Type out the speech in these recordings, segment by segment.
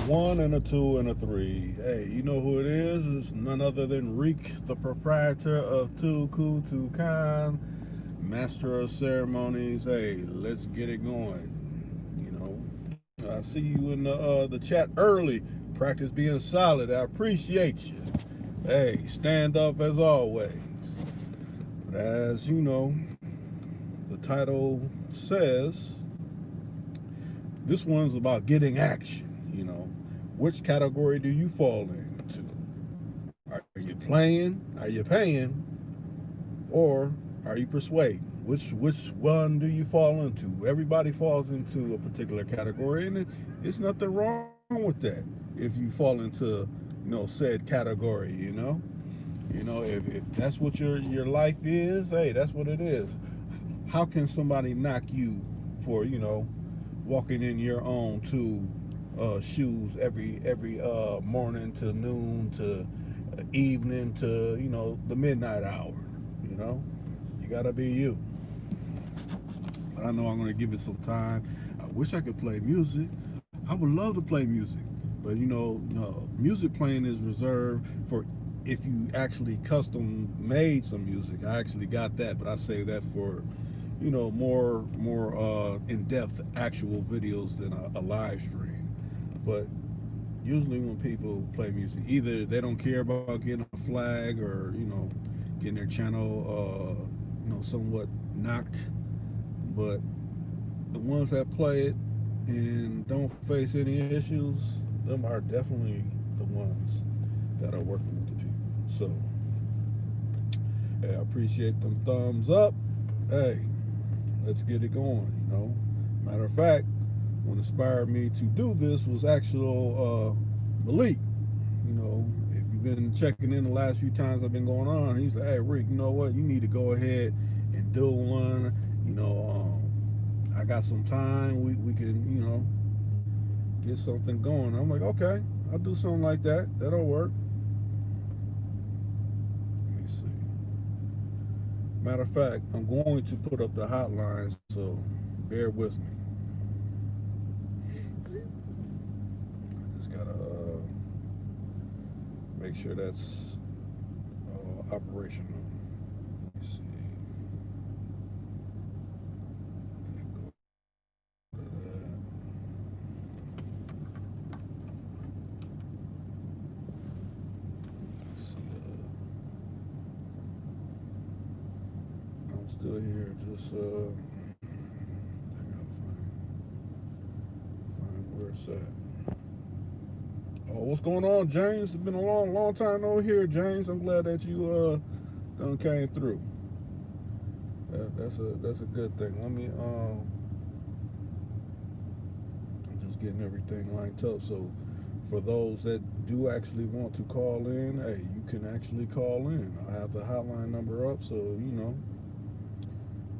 one and a two and a three. Hey, you know who it is? It's none other than Reek, the proprietor of Too Cool Too Kind, master of ceremonies. Hey, let's get it going. You know, I see you in the chat early. Practice being solid. I appreciate you. Hey, stand up as always. But as you know, the title says, this one's about getting action. You know, which category do you fall into? Are you playing? Are you paying? Or are you persuading? Which one do you fall into? Everybody falls into a particular category, and it's nothing wrong with that. If you fall into, said category, if that's what your life is, hey, that's what it is. How can somebody knock you for walking in your own two shoes every morning to noon to evening to the midnight hour? You know, you gotta be you. But I know I'm gonna give it some time. I wish I could play music. I would love to play music, but music playing is reserved for if you actually custom made some music. I actually got that, but I say that for more in-depth actual videos than a live stream. But usually when people play music, either they don't care about getting a flag or getting their channel somewhat knocked. But the ones that play it and don't face any issues, them are definitely the ones that are working with the people. So hey, I appreciate them thumbs up. Hey, let's get it going. Matter of fact, what inspired me to do this was actual Malik. If you've been checking in the last few times I've been going on, he's like, hey Rick, you know what, you need to go ahead and do one. I got some time, we can get something going. I'm like, okay, I'll do something like that. That'll work. Let me see. Matter of fact, I'm going to put up the hotline, so bear with me. I just gotta make sure that's operational. Let me see. Okay, go to that. Let's see, I'm still here. Just I gotta find where it's at. Oh, what's going on, James? It's been a long time no here, James. I'm glad that you done came through. That's a good thing. Let me I'm just getting everything lined up. So for those that do actually want to call in, hey, you can actually call in. I have the hotline number up, so you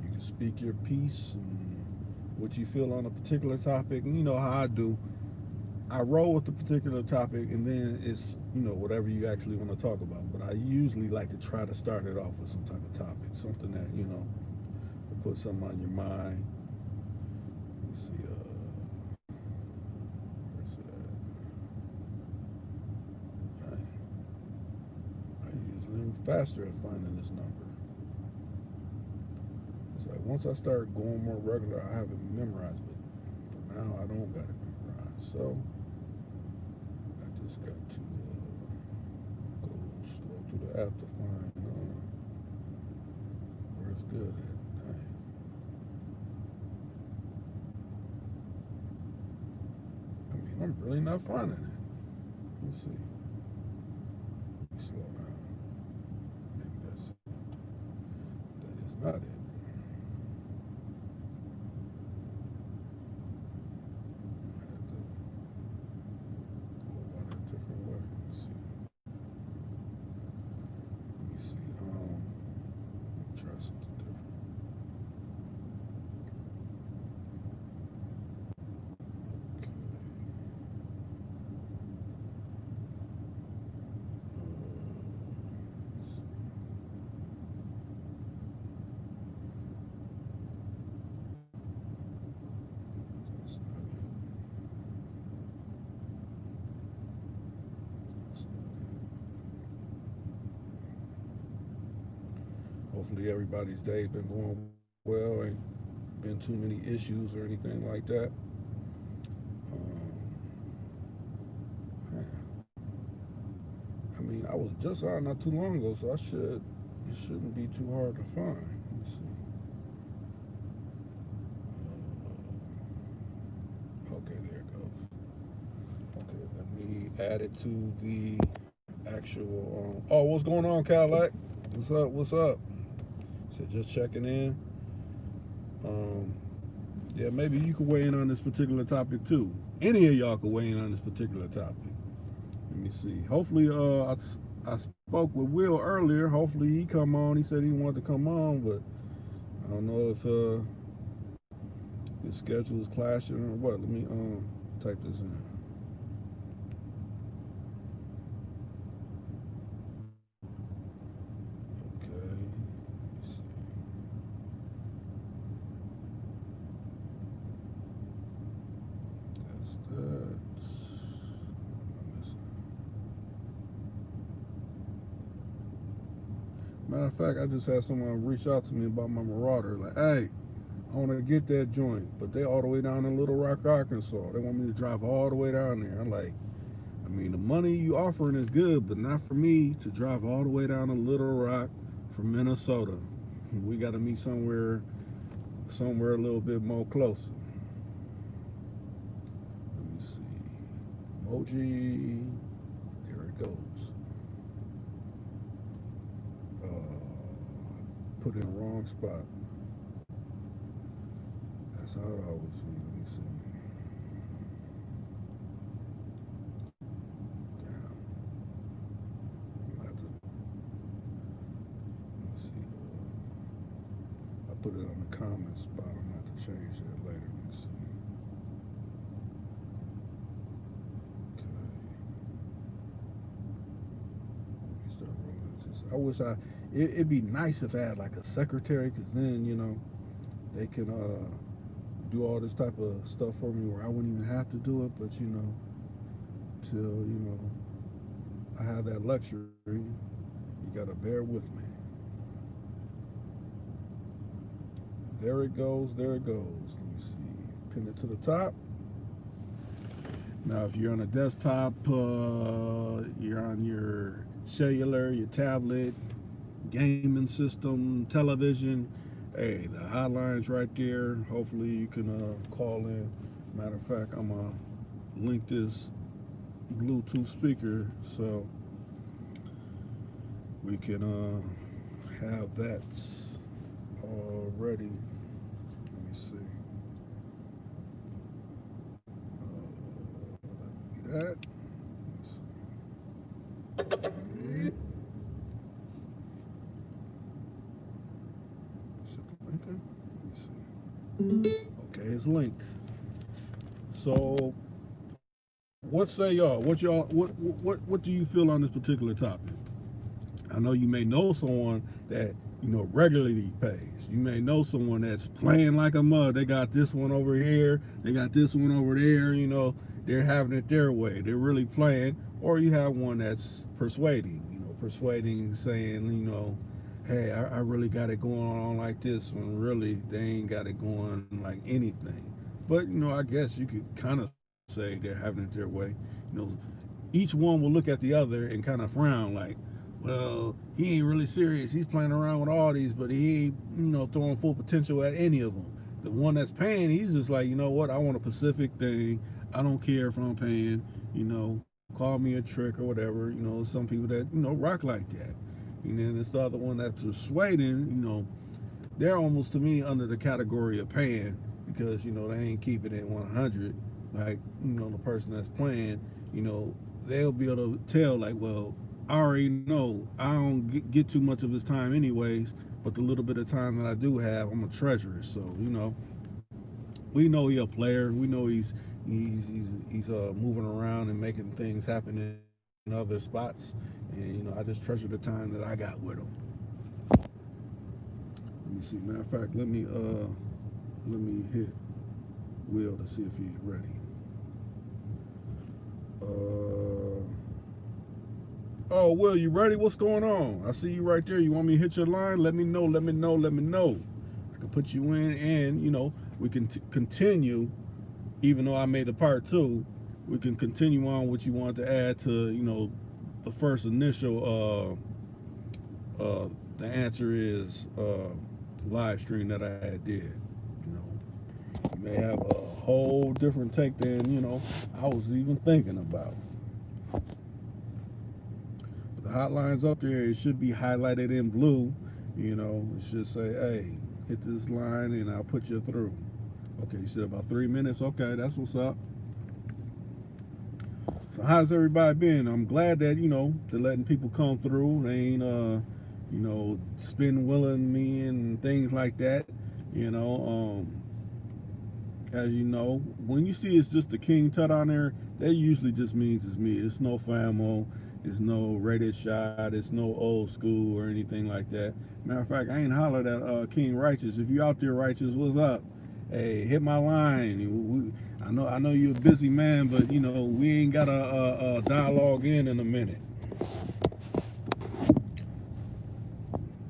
can speak your piece and what you feel on a particular topic. And you know how I do. I roll with the particular topic, and then it's whatever you actually want to talk about. But I usually like to try to start it off with some type of topic, something that will put something on your mind. Let's see, where's it at? I usually am faster at finding this number. It's like once I start going more regular, I have it memorized. But for now, I don't got it memorized. So I just got to go slow through the app to find where it's good at. I mean, I'm really not finding it. Let's see. Let me slow down. Maybe that is not it. I have to go about it a different way. Let's see. Let me see. Let me try something different. Okay. Hopefully everybody's day been going well, ain't been too many issues or anything like that. Um, man, I mean, I was just out not too long ago, so it shouldn't be too hard to find. Let's see. Okay, there it goes. Okay, let me add it to the actual. Oh, what's going on, Cadillac? What's up? What's up? So just checking in. Um, yeah, maybe you could weigh in on this particular topic too. Any of y'all could weigh in on this particular topic. Let me see. Hopefully, I spoke with Will earlier. Hopefully, he come on. He said he wanted to come on, but I don't know if his schedule is clashing or what. Let me type this in. Okay. Let's see. That's that. Matter of fact, I just had someone reach out to me about my Marauder. Like, hey, I want to get that joint, but they all the way down in Little Rock, Arkansas. They want me to drive all the way down there. I'm like, I mean, the money you offering is good, but not for me to drive all the way down to Little Rock from Minnesota. We got to meet somewhere a little bit more closer. Let me see. Emoji. There it goes. Put in the wrong spot. That's how it always be. Let me see. Damn. I have to. Let me see. I put it on the comment spot. I'm gonna have to change that later. Let me see. Okay. Let me start rolling. I wish it'd be nice if I had like a secretary, because then, they can do all this type of stuff for me where I wouldn't even have to do it. But till I have that luxury, you gotta bear with me. There it goes. There it goes. Let me see. Pin it to the top. Now, if you're on a desktop, you're on your cellular, your tablet, gaming system, television, hey, the hotline's right there. Hopefully you can call in. Matter of fact, I'm going to link this Bluetooth speaker so we can have that all ready. Let me see. That. Okay, it's linked. So, what say y'all? What do you feel on this particular topic? I know you may know someone that regularly pays. You may know someone that's playing like a mud. They got this one over here. They got this one over there. They're having it their way. They're really playing. Or you have one that's persuading. Persuading, saying, hey, I really got it going on like this, when really they ain't got it going like anything. But I guess you could kind of say they're having it their way. Each one will look at the other and kind of frown, like, well, he ain't really serious. He's playing around with all these, but he ain't throwing full potential at any of them. The one that's paying, he's just like, you know what? I want a specific thing. I don't care if I'm paying. Call me a trick or whatever. Some people that rock like that. And then it's the other one that's persuading. They're almost, to me, under the category of paying, because they ain't keeping it 100. Like the person that's playing, they'll be able to tell, like, well, I already know I don't get too much of his time anyways, but the little bit of time that I do have, I'm gonna treasure it. So we know he's a player. We know he's moving around and making things happen in other spots, and I just treasure the time that I got with him. Let me see. Matter of fact, let me hit Will to see if he's ready. Oh, Will, you ready? What's going on? I see you right there. You want me to hit your line? Let me know. Let me know. Let me know. I can put you in, and we can continue. Even though I made the part two, we can continue on what you want to add to the first initial. The answer is live stream that I did. You may have a whole different take than I was even thinking about. The hotline's up there. It should be highlighted in blue. It should say, hey, hit this line and I'll put you through. Okay, you said about 3 minutes. Okay, that's what's up. So how's everybody been? I'm glad that, they're letting people come through. They ain't, spin willing me and things like that. As you know, when you see it's just the King Tut on there, that usually just means it's me. It's no Famo. It's no Rated Shot. It's no Old School or anything like that. Matter of fact, I ain't hollered at King Righteous. If you out there, Righteous, what's up? Hey, hit my line. I know you're a busy man, but we ain't got a dialogue in a minute.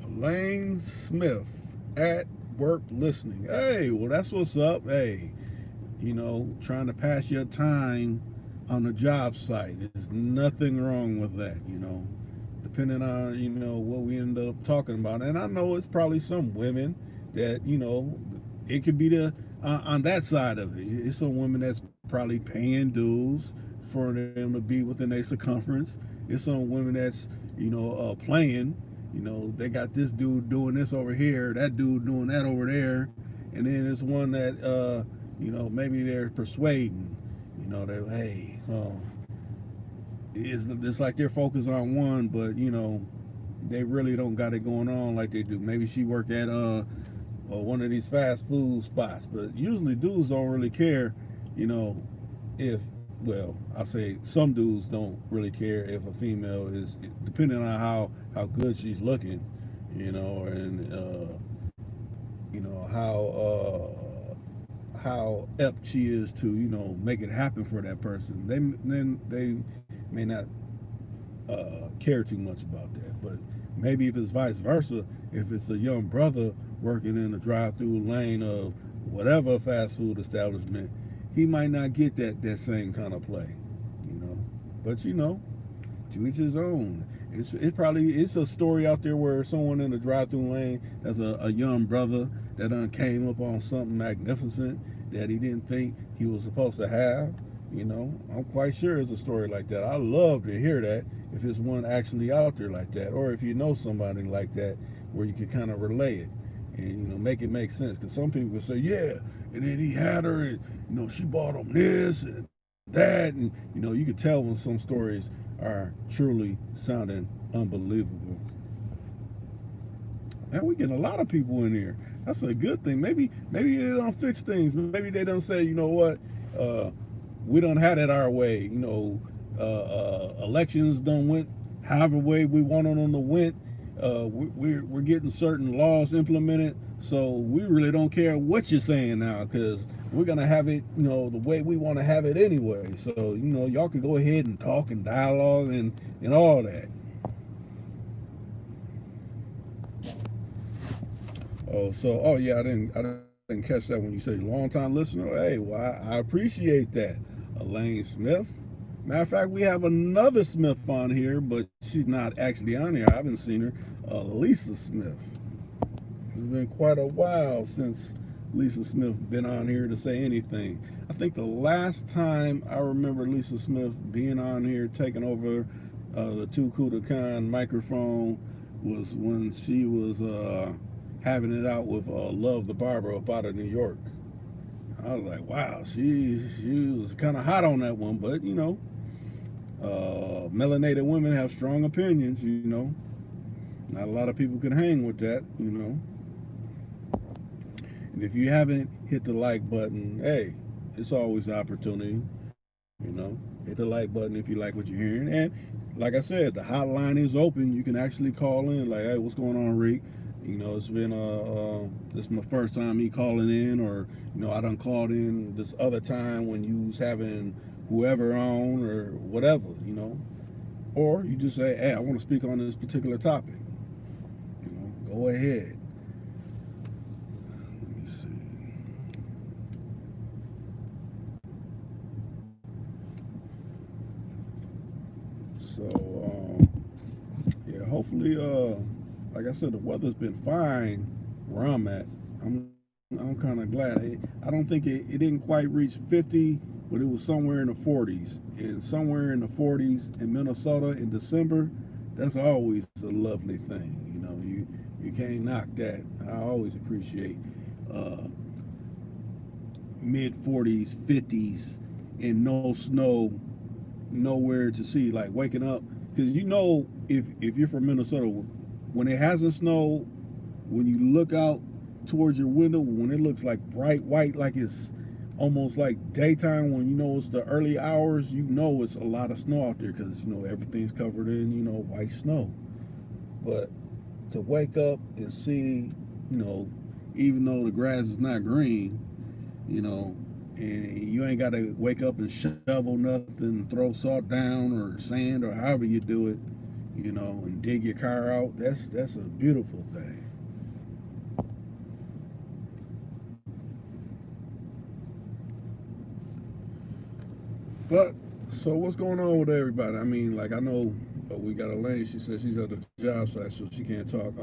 Elaine Smith at work listening. Hey, well that's what's up. Hey, trying to pass your time on the job site. There's nothing wrong with that, depending on, what we end up talking about. And I know it's probably some women that, it could be on that side of it. It's some women that's probably paying dues for them to be within their circumference. It's some women that's, playing. They got this dude doing this over here, that dude doing that over there. And then there's one that, maybe they're persuading. It's like they're focused on one, but they really don't got it going on like they do. Maybe she work at one of these fast food spots, but usually dudes don't really care, I say some dudes don't really care if a female is, depending on how good she's looking, and how apt she is to make it happen for that person. They may not care too much about that. But maybe if it's vice versa, if it's a young brother working in the drive-through lane of whatever fast food establishment, he might not get that same kind of play. But to each his own. It's a story out there where someone in the drive-through lane, as a young brother that came up on something magnificent that he didn't think he was supposed to have. I'm quite sure it's a story like that. I love to hear that if it's one actually out there like that, or if you know somebody like that where you can kind of relay it and make it make sense. Because some people will say, yeah, and then he had her, and she bought him this and that, and you could tell when some stories are truly sounding unbelievable. And we getting a lot of people in here. That's a good thing. Maybe they don't fix things. Maybe they don't say, what, we don't have it our way. Elections don't went however way we wanted them to went. We're getting certain laws implemented, so we really don't care what you're saying now, because we're gonna have it, the way we want to have it anyway. So y'all can go ahead and talk and dialogue and all that. Oh yeah, I didn't catch that when you say long time listener. Hey, well I appreciate that, Elaine Smith. Matter of fact, we have another Smith on here, but she's not actually on here. I haven't seen her. Lisa Smith. It's been quite a while since Lisa Smith been on here to say anything. I think the last time I remember Lisa Smith being on here taking over the Too Cool to Con microphone was when she was having it out with Love the Barber up out of New York. I was like, wow, she was kind of hot on that one, but melanated women have strong opinions. Not a lot of people can hang with that. And if you haven't hit the like button, hey, it's always an opportunity. Hit the like button if you like what you're hearing. And like I said, the hotline is open. You can actually call in, like, hey, what's going on, Rick? It's been this is my first time me calling in, or I done called in this other time when you was having whoever on or whatever, or you just say, hey, I want to speak on this particular topic. You know, go ahead. Let me see. So, yeah, hopefully, like I said, the weather's been fine where I'm at. I'm kind of glad. I don't think it didn't quite reach 50, but it was somewhere in the 40s. And somewhere in the 40s in Minnesota in December, that's always a lovely thing. You know, you can't knock that. I always appreciate mid 40s, 50s, and no snow, nowhere to see. Like waking up, because you know, if you're from Minnesota, when it hasn't snowed, when you look out towards your window, when it looks like bright white, like it's almost like daytime, when you know it's the early hours, you know it's a lot of snow out there, because you know everything's covered in, you know, white snow. But to wake up and see, you know, even though the grass is not green, you know, and you ain't got to wake up and shovel nothing, throw salt down or sand or however you do it, you know, and dig your car out. That's a beautiful thing. But so what's going on with everybody? I mean, like I know we got Elaine. She says she's at the job site, so she can't talk.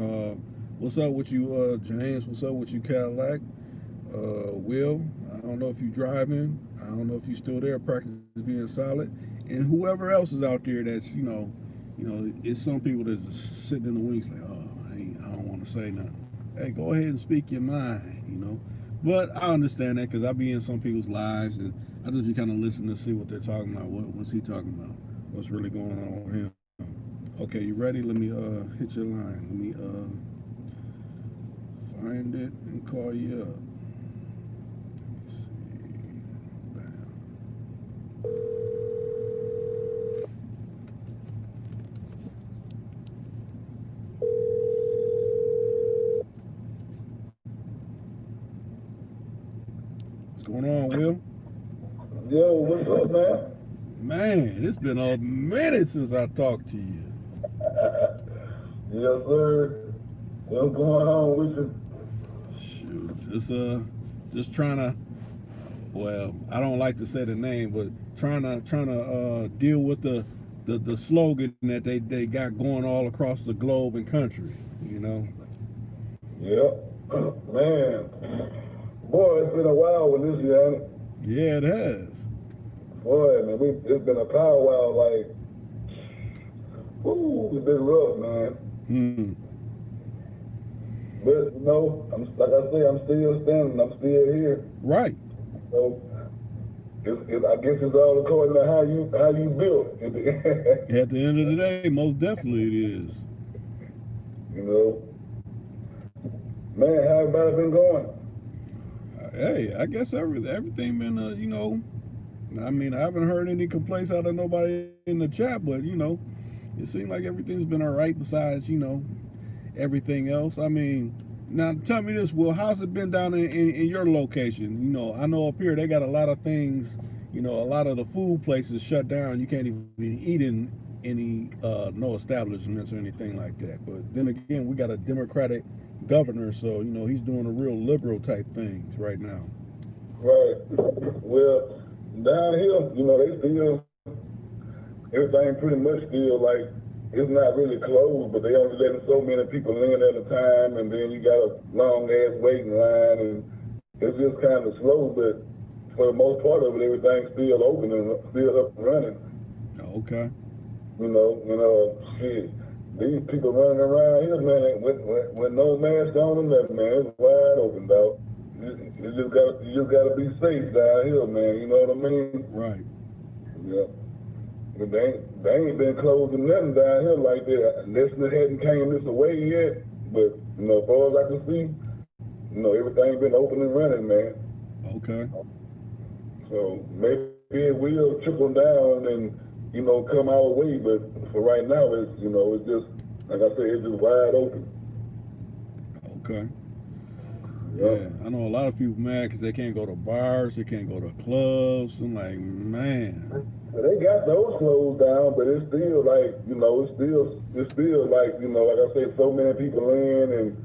What's up with you, James? What's up with you, Cadillac? Will, I don't know if you're driving. I don't know if you're still there. Practice being solid, and whoever else is out there that's it's some people that's just sitting in the wings like, oh, I don't want to say nothing. Hey, go ahead and speak your mind, you know. But I understand that because I be in some people's lives and I just be kind of listening to see what they're talking about. What's he talking about? What's really going on with him? Okay, you ready? Let me hit your line. Let me find it and call you up. Let me see. Bam. What's going on, Will? Yo, what's up, man? Man, it's been a minute since I talked to you. Yes, sir. What's going on with you? Shoot, just trying to. Well, I don't like to say the name, but trying to deal with the slogan that they got going all across the globe and country. You know. Yep. Man, boy, it's been a while with this, Yanni. Yeah, it has. Boy, man, it's been a power while, like, whoo, it's been rough, man. Hmm. But, you know, like I say, I'm still standing. I'm still here. Right. So, I guess it's all according to how you build. At the end of the day, most definitely it is. You know, man, how everybody been going? Hey, I guess everything been you know. I mean, I haven't heard any complaints out of nobody in the chat, but you know, it seems like everything's been all right. Besides, you know, everything else. I mean, now tell me this, Will, how's it been down in your location? You know, I know up here they got a lot of things. You know, a lot of the food places shut down. You can't even eat in any no establishments or anything like that. But then again, we got a Democratic governor, so you know he's doing a real liberal type things right now. Right. Well, down here, you know, they still, everything pretty much still like, it's not really closed, but they only letting so many people in at a time, and then you got a long ass waiting line, and it's just kind of slow, but for the most part of it, everything's still open and still up and running. Okay. Shit, these people running around here, man, with no mask on and nothing, man, it's wide open, dog. You just gotta be safe down here, man. You know what I mean? Right. Yeah. But they ain't been closing nothing down here like that. Unless it hadn't came this way yet. But you know, as far as I can see, you know, everything been open and running, man. Okay. So maybe it will trickle down and you know come our way. But for right now, it's you know it's just like I said, it's just wide open. Okay. Yeah, I know a lot of people mad because they can't go to bars, they can't go to clubs. I'm like, man. They got those closed down, but it's still like, it's still like, like I said, so many people in, and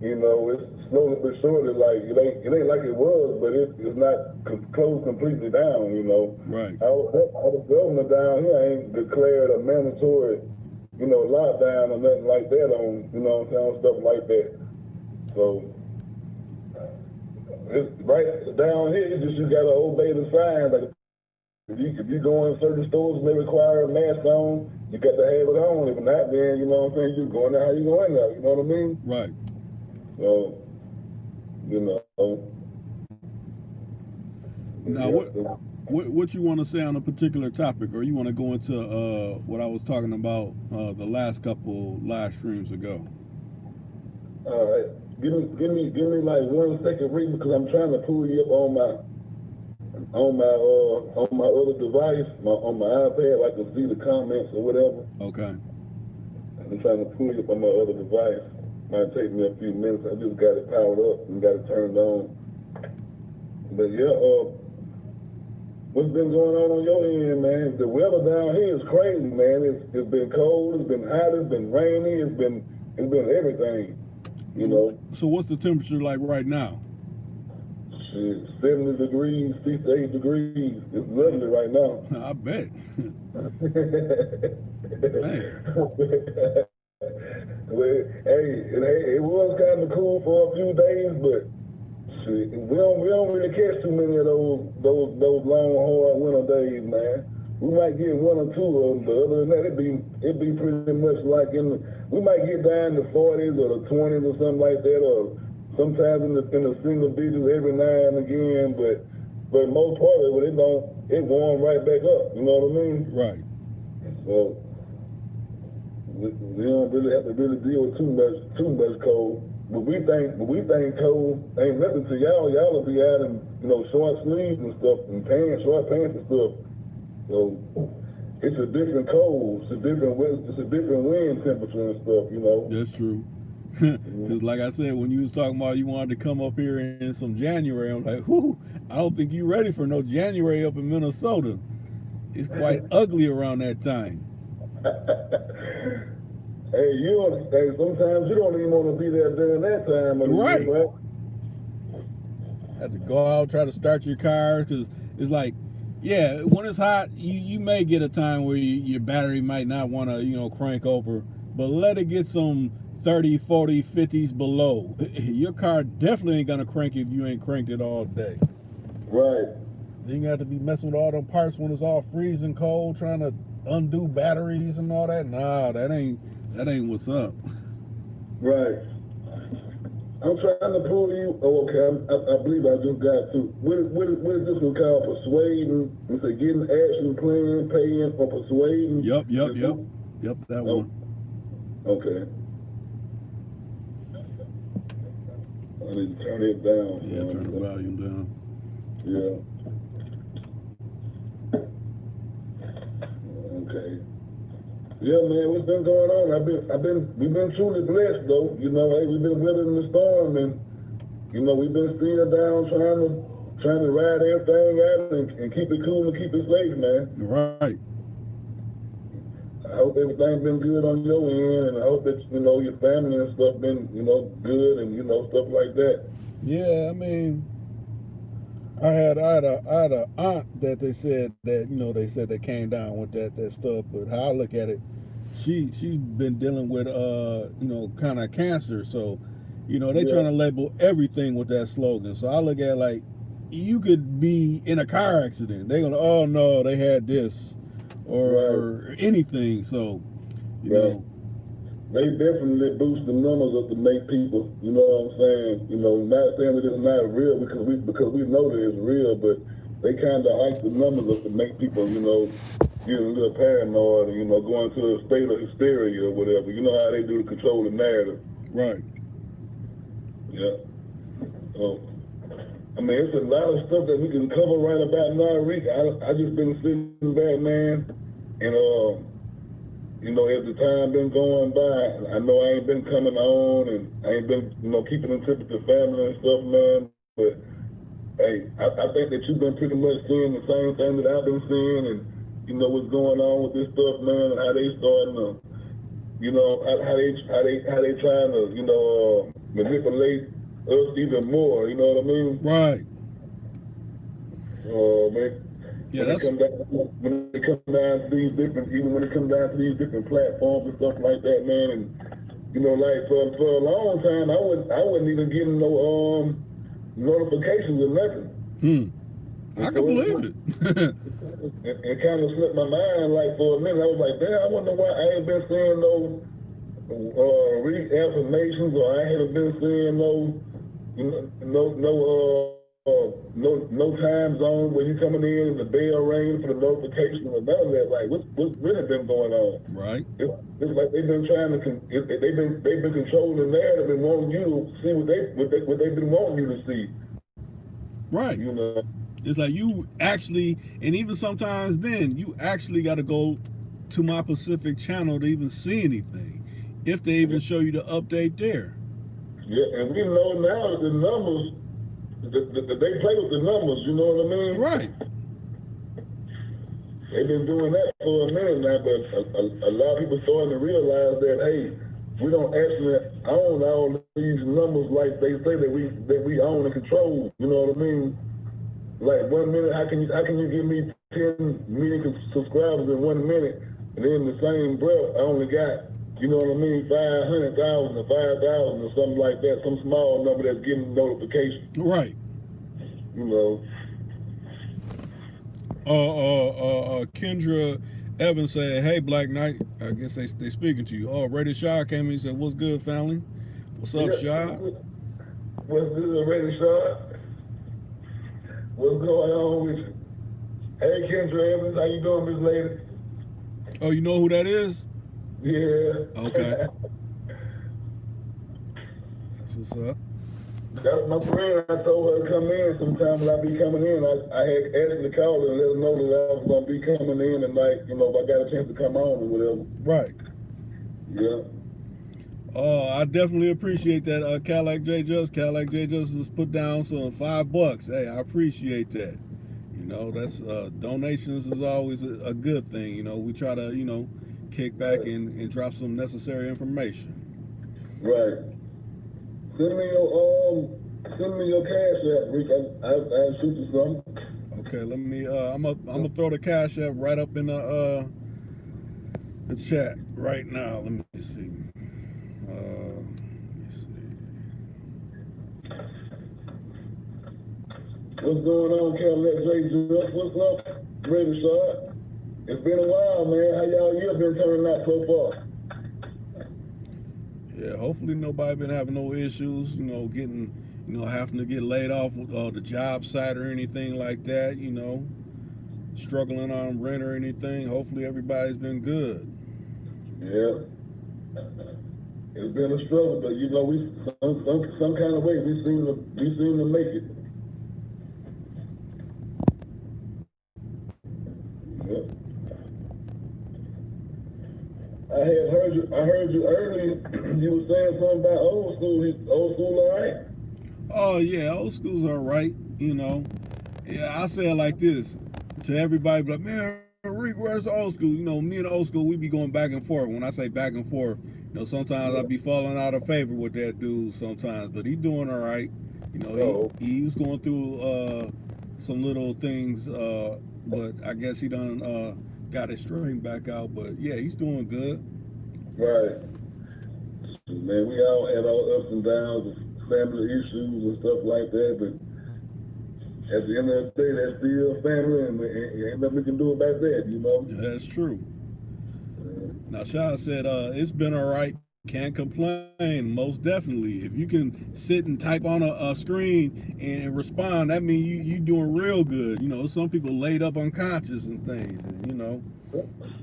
it's slowly but surely, like it ain't like it was, but it's not closed completely down. Right. Our governor down here ain't declared a mandatory, lockdown or nothing like that on, what I'm saying, stuff like that. So it's right down here. You gotta obey the signs. Like if you go in certain stores and they require a mask on, you got to have it on. If not, then you're going there how you going there. You know what I mean? Right. So Now, what you want to say on a particular topic, or you want to go into what I was talking about the last couple live streams ago? All right, give me like 1 second, read, because I'm trying to pull you up on my other device, on my iPad, I can see the comments or whatever. Okay. I'm trying to pull you up on my other device. Might take me a few minutes. I just got it powered up and got it turned on. But yeah, what's been going on your end, man? The weather down here is crazy, man. It's been cold, it's been hot, it's been rainy, it's been everything. So what's the temperature like right now? 70 degrees, 68 degrees. It's lovely right now. I bet. Well, it was kind of cool for a few days, but shit, we don't really catch too many of those long, hard winter days, man. We might get 1 or 2 of them, but other than that, it'd be pretty much like we might get down to 40s or the 20s or something like that, or sometimes in the single digits every now and again, but most part of it warm right back up. You know what I mean? Right. So we don't really have to really deal with too much cold. But we think cold ain't nothing to y'all. Y'all will be out in short sleeves and stuff and short pants and stuff. So it's a different cold. It's a different wind temperature and stuff. That's true. Because like I said, when you was talking about you wanted to come up here in some January, I'm like, whoo, I don't think you're ready for no January up in Minnesota. It's quite ugly around that time. Hey, sometimes you don't even want to be there during that time. Right. Right? Have to go out, try to start your car, because it's like, yeah, when it's hot, you may get a time where your battery might not want to, crank over, but let it get some 30, 40, 50s below. Your car definitely ain't going to crank if you ain't cranked it all day. Right. Then you have to be messing with all them parts when it's all freezing cold, trying to undo batteries and all that. Nah, that ain't what's up. Right. I'm trying to pull you. Oh, okay. I believe I just got to. What is this one called? Persuading. It's a getting action plan, paying for persuading. Yep. That one. Okay. I need to turn it down. Yeah, turn the volume down. Yeah. Okay. Yeah, man, what's been going on? We've been truly blessed, though. Hey, we've been weathering the storm, and we've been still down trying to ride everything out and keep it cool and keep it safe, man. Right. I hope everything's been good on your end, and I hope that your family and stuff been good and stuff like that. Yeah, I mean, I had a aunt that they said that they said they came down with that stuff, but how I look at it, she's been dealing with kind of cancer, so they trying to label everything with that slogan. So I look at it like you could be in a car accident, they're gonna, oh no, they had this or anything. So you know. They definitely boost the numbers up to make people, you know what I'm saying? Not saying that it's not real because we know that it's real, but they kind of hype the numbers up to make people, get a little paranoid and, go into a state of hysteria or whatever. You know how they do to control the narrative. Right. Yeah. So, I mean, it's a lot of stuff that we can cover right about now, Rick. I just been sitting back, man, and as the time been going by, I know I ain't been coming on and I ain't been, keeping in touch with the family and stuff, man. But hey, I think that you've been pretty much seeing the same thing that I've been seeing, and you know what's going on with this stuff, man, and how they starting to, you know, how they trying to, you know, manipulate us even more. You know what I mean? Right. Man, Yeah, that's when it comes down to these different, even when it comes down to these different platforms and stuff like that, man, and you know, like for a long time, I wasn't even getting no notifications or nothing. I So can believe it. it kind of slipped my mind. Like for a minute, I was like, damn, I wonder why I ain't been seeing no reaffirmations, or I haven't been seeing no time zone where you coming in and the bell rings for the notification or none of that. Like what's really been going on? Right. It's like they've been trying to they've been controlling the narrative and wanting you to see what they've been wanting you to see. Right. You know. It's like you actually, and even sometimes then, you actually got to go to my Pacific channel to even see anything, if they even show you the update there. Yeah, and we know now that the numbers, that they play with the numbers, you know what I mean? Right. They've been doing that for a minute now, but a lot of people starting to realize that, hey, we don't actually own all these numbers like they say that we own and control, you know what I mean? Like 1 minute, how can you give me 10 million subscribers in 1 minute, and then in the same breath, I only got, you know what I mean, 500,000 or 5,000 or something like that, some small number that's getting notification. Right. You know. Kendra Evans said, "Hey, Black Knight." I guess they speaking to you. Oh, Rated Shy came in and said, "What's good, family? What's up, Shy?" What's good, Rated Shy? What's going on with you? Hey, Kendra Evans, how you doing, Miss Lady? Oh, you know who that is? Yeah. Okay. That's what's up. That's my friend. I told her to come in sometime when I be coming in. I had asked her to call her and let her know that I was going to be coming in tonight, you know, if I got a chance to come on or whatever. Right. Yeah. Oh, I definitely appreciate that. Cadillac J Just has put down some $5. Hey, I appreciate that. You know, that's donations is always a good thing. You know, we try to, you know, kick back and drop some necessary information. Right. Send me your cash app, Rick. I'll shoot you something. Okay, let me. I'm gonna throw the cash app right up in the chat right now. Let me see. What's going on, Cadillac J? What's up, Raven Shard? It's been a while, man. How y'all year been turning out so far? Yeah, hopefully nobody been having no issues. You know, getting, you know, having to get laid off the job site or anything like that. You know, struggling on rent or anything. Hopefully everybody's been good. Yeah. It's been a struggle, but you know, we some kind of way we seem to make it. Yeah. I heard you earlier. You were saying something about old school. Old school, all right? Oh yeah, old school's all right. You know, yeah, I say it like this to everybody, but man, Rick, where's the old school? You know, me and the old school, we be going back and forth. When I say back and forth, you know, sometimes I be falling out of favor with that dude sometimes, but he doing all right. You know, he was going through some little things, but I guess he done got his string back out. But yeah, he's doing good. Right. Man, we all had our ups and downs, family issues and stuff like that, but at the end of the day, that's still family, and ain't nothing we can do about that, you know? Yeah, that's true. Now, Shaw said, it's been all right. Can't complain, most definitely. If you can sit and type on a screen and respond, that means you doing real good. You know, some people laid up unconscious and things, and you know,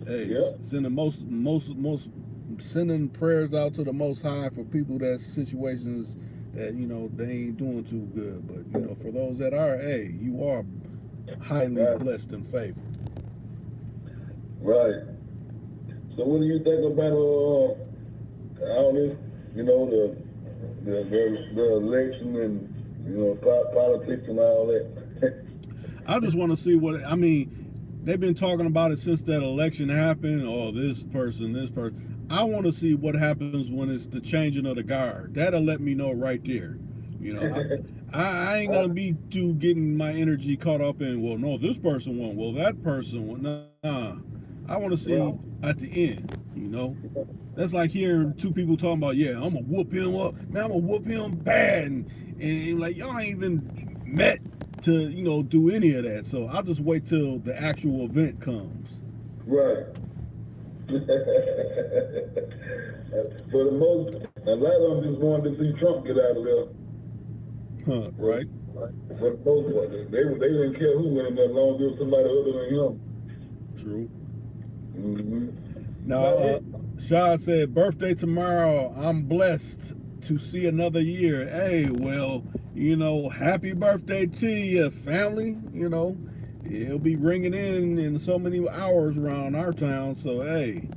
hey, sending sending prayers out to the Most High for people that's situations that, you know, they ain't doing too good. But you know, for those that are, hey, you are highly blessed and favored. Right. So what do you think about all this, you know, the election and You know, politics and all that. I just want to see what I mean. They've been talking about it since that election happened. Oh, this person, this person. I want to see what happens when it's the changing of the guard. That'll let me know right there. You know, I ain't gonna be too getting my energy caught up in. Well, no, this person won. Well, that person won. Nah, I want to see at the end. You know, that's like hearing two people talking about, yeah, I'm gonna whoop him up, man. I'm gonna whoop him bad, and like y'all ain't even met to do any of that. So I'll just wait till the actual event comes. Right. For the most, a lot of them just wanted to see Trump get out of there. Huh, right. For the most part, they didn't care who went in there, as long as it was somebody other than him. True. Mm-hmm. Now, Shad said, birthday tomorrow. I'm blessed to see another year. Hey, well, happy birthday to you, family. It'll be ringing in so many hours around our town. So, hey,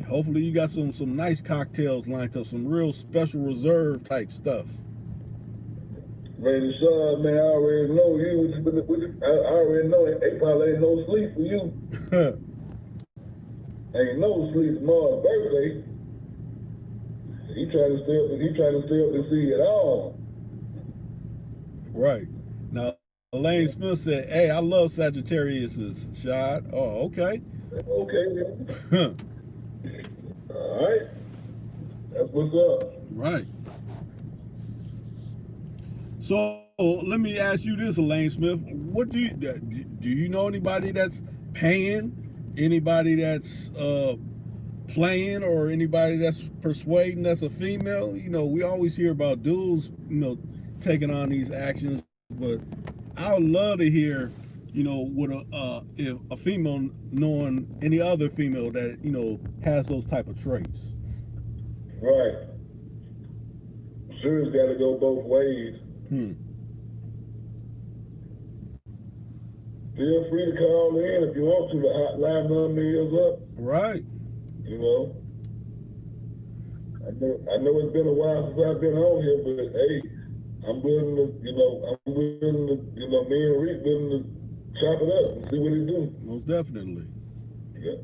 hopefully you got some nice cocktails lined up, some real special reserve type stuff. Man, Sean, man, I already know you. I already know it probably ain't no sleep for you. Ain't no sleep tomorrow's birthday. He trying to stay up and see it all. Right. Now, Elaine Smith said, hey, I love Sagittarius's shot. Oh, okay. Okay, man. All right. That's what's up. Right. So let me ask you this, Elaine Smith. What do you know anybody that's paying, anybody that's playing, or anybody that's persuading that's a female? We always hear about dudes, taking on these actions, but I would love to hear, what if a female knowing any other female that has those type of traits. Right. Sure, it's got to go both ways. Feel free to call in if you want to. The hotline number is up. Right. I know it's been a while since I've been on here, but hey, I'm willing to, me and Rick willing to chop it up and see what he do. Most definitely. Yeah.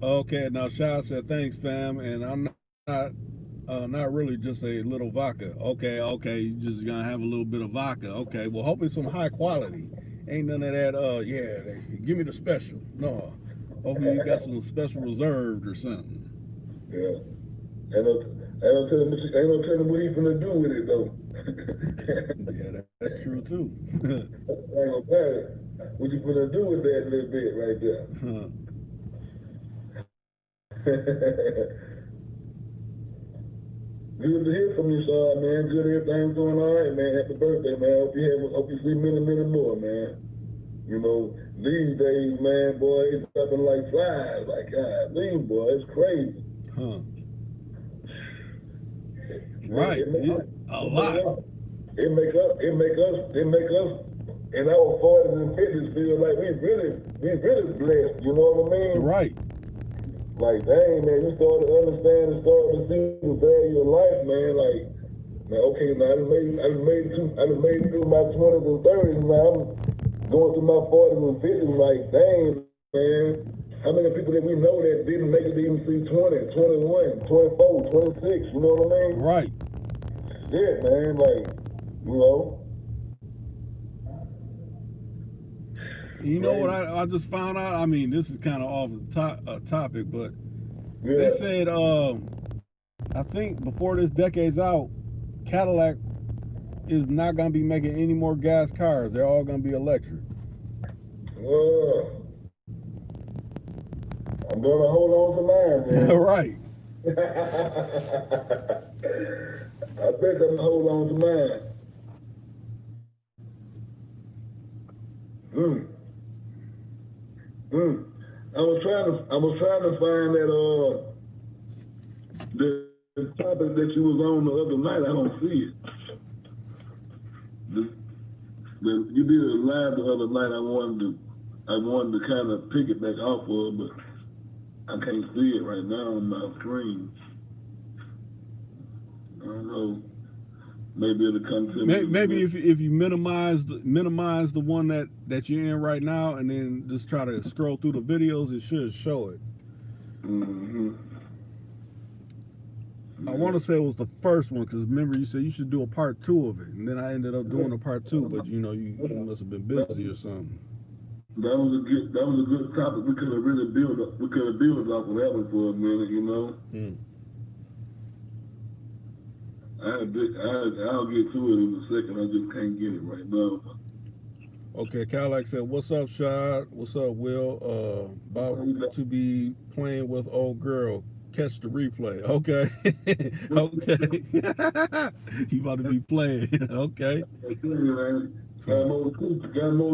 Okay, now Shad said, thanks, fam, and I'm not really just a little vodka. Okay, you just gonna have a little bit of vodka. Okay, well, hopefully some high quality. Ain't none of that, give me the special. No. Hopefully you got some special reserved or something. Yeah. Ain't no telling what he's gonna do with it though. Yeah, that's true too. I ain't gonna matter. What you gonna do with that little bit right there? Huh. Good to hear from you, Sean, man. Good, everything's going all right, man. Happy birthday, man. Hope you see many, many more, man. These days, man, boy, it's nothing like flies. Like, God, boy, it's crazy. Huh. Right. A lot. It make us in our 40s and 50s feel like we really blessed, you know what I mean? Right. Like, dang, man, you start to understand and start to see the value of life, man. Like, man, okay, now I done made it through my 20s and 30s, now I'm going through my 40s and 50s, like, dang, man. How many people that we know that didn't make it to even see 20, 21, 24, 26, you know what I mean? Right. Yeah, man, like, You know what I just found out? I mean, this is kind of off the topic, but yeah. They said, I think before this decade's out, Cadillac is not going to be making any more gas cars. They're all going to be electric. I'm going to hold on to mine, man. Right. I bet I'm going to hold on to mine. I was trying to find that the topic that you was on the other night. I don't see it. You did a live the other night. I wanted to kind of pick it back off of, but I can't see it right now on my screen. I don't know. maybe it'll come to me. Maybe if you minimize the one that you're in right now, and then just try to scroll through the videos, it should show it. Mm-hmm. I want to say it was the first one, because remember you said you should do a part 2 of it, and then I ended up doing a part 2, but you must have been busy or something. That was a good topic. We could have really built off of that one for a minute, I'll get to it in a second. I just can't get it right now. Okay, Cadillac said, "What's up, Shad? What's up, Will? About to be playing with old girl. Catch the replay." Okay. Okay. You about to be playing. Okay. Got more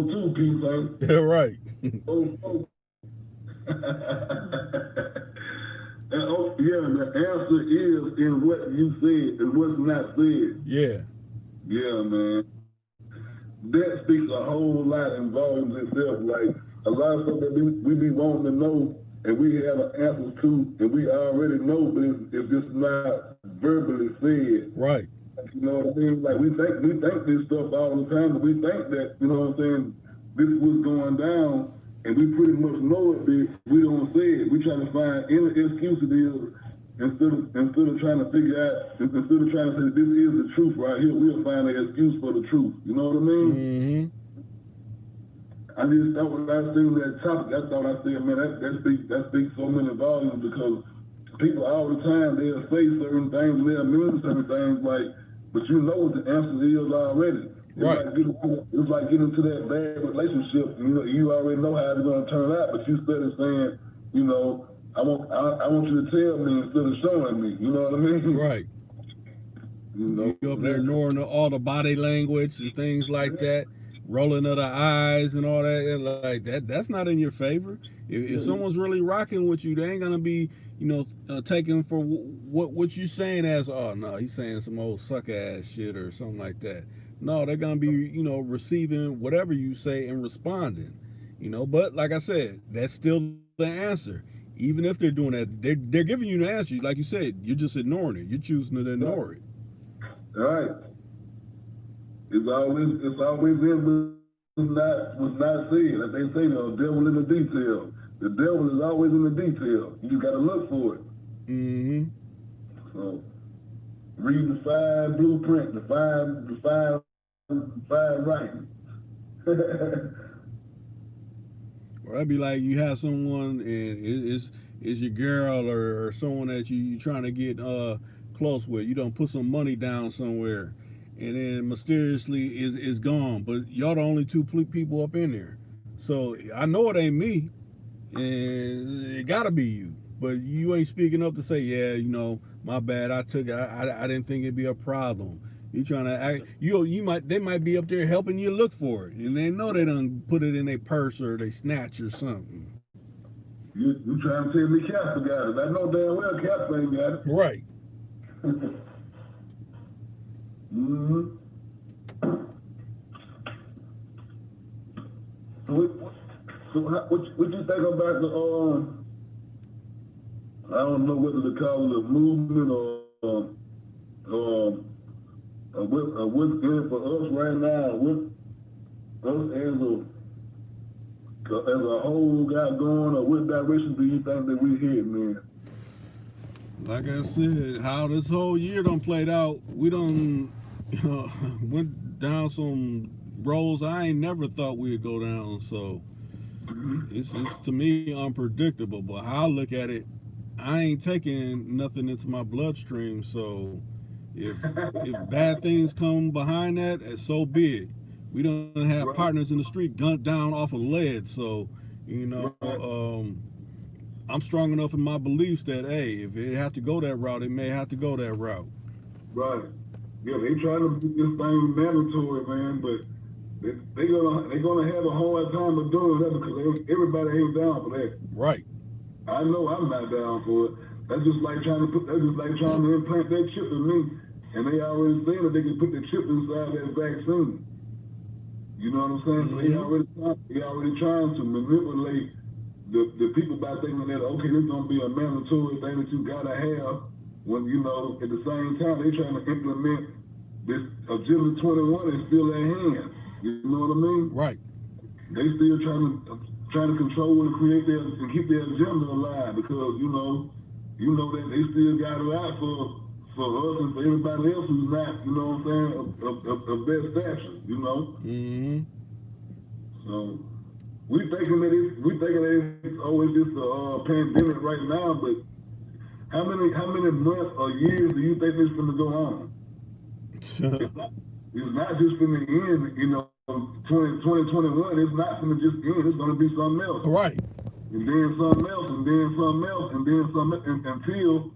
too, Pete, man. Yeah, right. Yeah, the answer is in what you said and what's not said. Yeah. Yeah, man. That speaks a whole lot in volumes itself. Like a lot of stuff that we be wanting to know and we have an answer to, and we already know, but it's just not verbally said. Right. You know what I mean? Like we think this stuff all the time, but we think that, you know what I'm saying, this was going down, and we pretty much know it, but we don't say it. We try to find any excuse it is instead of trying to figure out, instead of trying to say this is the truth right here, we'll find an excuse for the truth. You know what I mean? Mm-hmm. I just thought when I seen that topic, I thought I said, man, that speaks so many volumes, because people all the time, they'll say certain things, and they'll mean certain things, like, but you know what the answer is already. Right. It's like getting into that bad relationship. You already know how it's going to turn out, but you started saying, I want you to tell me instead of showing me. You know what I mean? Right. You up there ignoring all the body language and things like that, rolling of the eyes and all that, and like that. That's not in your favor. If someone's really rocking with you, they ain't gonna be, taken for what you saying as, oh no, he's saying some old suck ass shit or something like that. No, they're gonna be, receiving whatever you say and responding. But like I said, that's still the answer. Even if they're doing that, they're giving you the answer. Like you said, you're just ignoring it. You're choosing to ignore it. Right. It's always in what's not said. Like they say, the devil in the detail. The devil is always in the detail. You got to look for it. Mm-hmm. So, read the fine blueprint, the fine writing. Or that'd be like you have someone and it's your girl or someone that you trying to get close with. You don't put some money down somewhere, and then mysteriously is gone. But y'all the only two people up in there. So I know it ain't me, and it gotta be you. But you ain't speaking up to say, yeah, my bad. I didn't think it'd be a problem. You trying to act, they might be up there helping you look for it, and they know they done put it in their purse or they snatch or something. You trying to tell me Casper got it? I know damn well Casper ain't got it. Right. Mm-hmm. So what you think about the I don't know whether to call it a movement or what's in it for us right now? What us as a whole got going, or what direction do you think that we heading in? Like I said, how this whole year done played out, we done went down some roads I ain't never thought we'd go down. So it's to me unpredictable. But how I look at it, I ain't taking nothing into my bloodstream. So if bad things come behind that, so be it. We don't have partners in the street gunned down off of lead. So I'm strong enough in my beliefs that, hey, if it have to go that route, it may have to go that route. Right. Yeah, they trying to make this thing mandatory, man, but they're gonna have a hard time of doing that because everybody ain't down for that. Right. I know I'm not down for it. That's just like trying to implant that chip in me, and they already saying that they can put the chip inside that vaccine. You know what I'm saying? Mm-hmm. They already trying to manipulate the people by thinking that, okay, this is going to be a mandatory thing that you got to have, when, at the same time, they're trying to implement this Agenda 21 is still at hand. You know what I mean? Right. They still trying to control and create their and keep their agenda alive because you know that they still got it out for us and for everybody else who's not, you know what I'm saying, of their stature, you know. Mm-hmm. So we thinking that it's always just a pandemic right now, but how many months or years do you think this is gonna go on? It's not just from the end, you know. 2021, it's not going to just end. It's going to be something else. Right. And then something else, and then something else, and then something until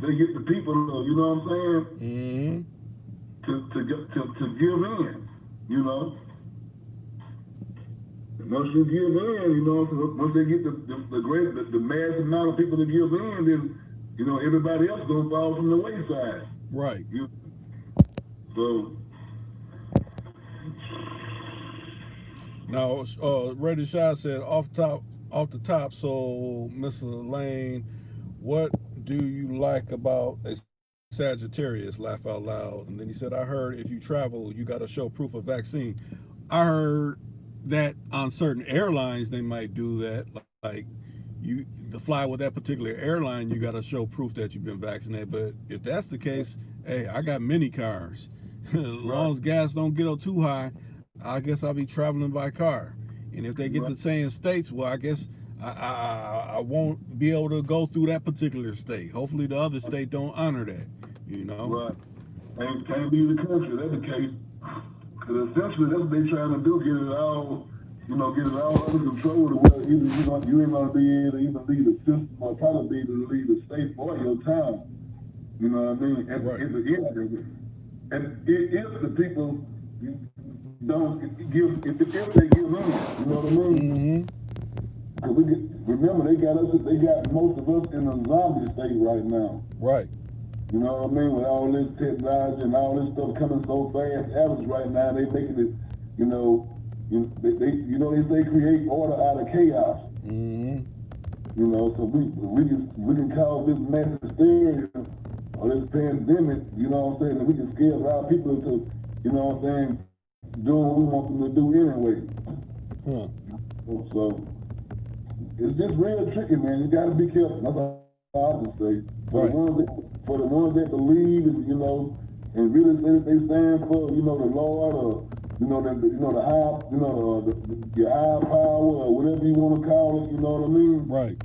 they get the people, you know what I'm saying? Mm-hmm. To give in, you know. And once you give in, you know, once they get the mass amount of people to give in, then, you know, everybody else going to fall from the wayside. Right. So. Now, Reddy Shaw said off the top. So, Mr. Lane, what do you like about a Sagittarius? Laugh out loud. And then he said, I heard if you travel, you got to show proof of vaccine. I heard that on certain airlines they might do that, like you to fly with that particular airline, you got to show proof that you've been vaccinated. But if that's the case, hey, I got many cars. As long as gas don't get up too high, I guess I'll be traveling by car. And if they get to saying states, well, I guess I won't be able to go through that particular state. Hopefully the other state don't honor that, you know? Right. Can't be the country, that's the case. Because essentially that's what they're trying to do, get it all under control to where either you ain't going to be able to even lead a system or probably be able to lead a state or your town. You know what I mean? At the end of it. And if the people don't give, if they give in, you know what I mean? Mm-hmm. Remember, they got most of us in a zombie state right now. Right. You know what I mean? With all this technology and all this stuff coming so fast at us right now, they making it, they say create order out of chaos. Mm-hmm. You know, so we can cause this mass hysteria or this pandemic, you know what I'm saying, and we can scare our people into, you know what I'm saying, doing what we want them to do anyway. So it's just real tricky, man. You gotta be careful. That's all I can say. For the ones that believe and, you know, and really say that they stand for, you know, the Lord or the high, your high power or whatever you want to call it, you know what I mean? Right.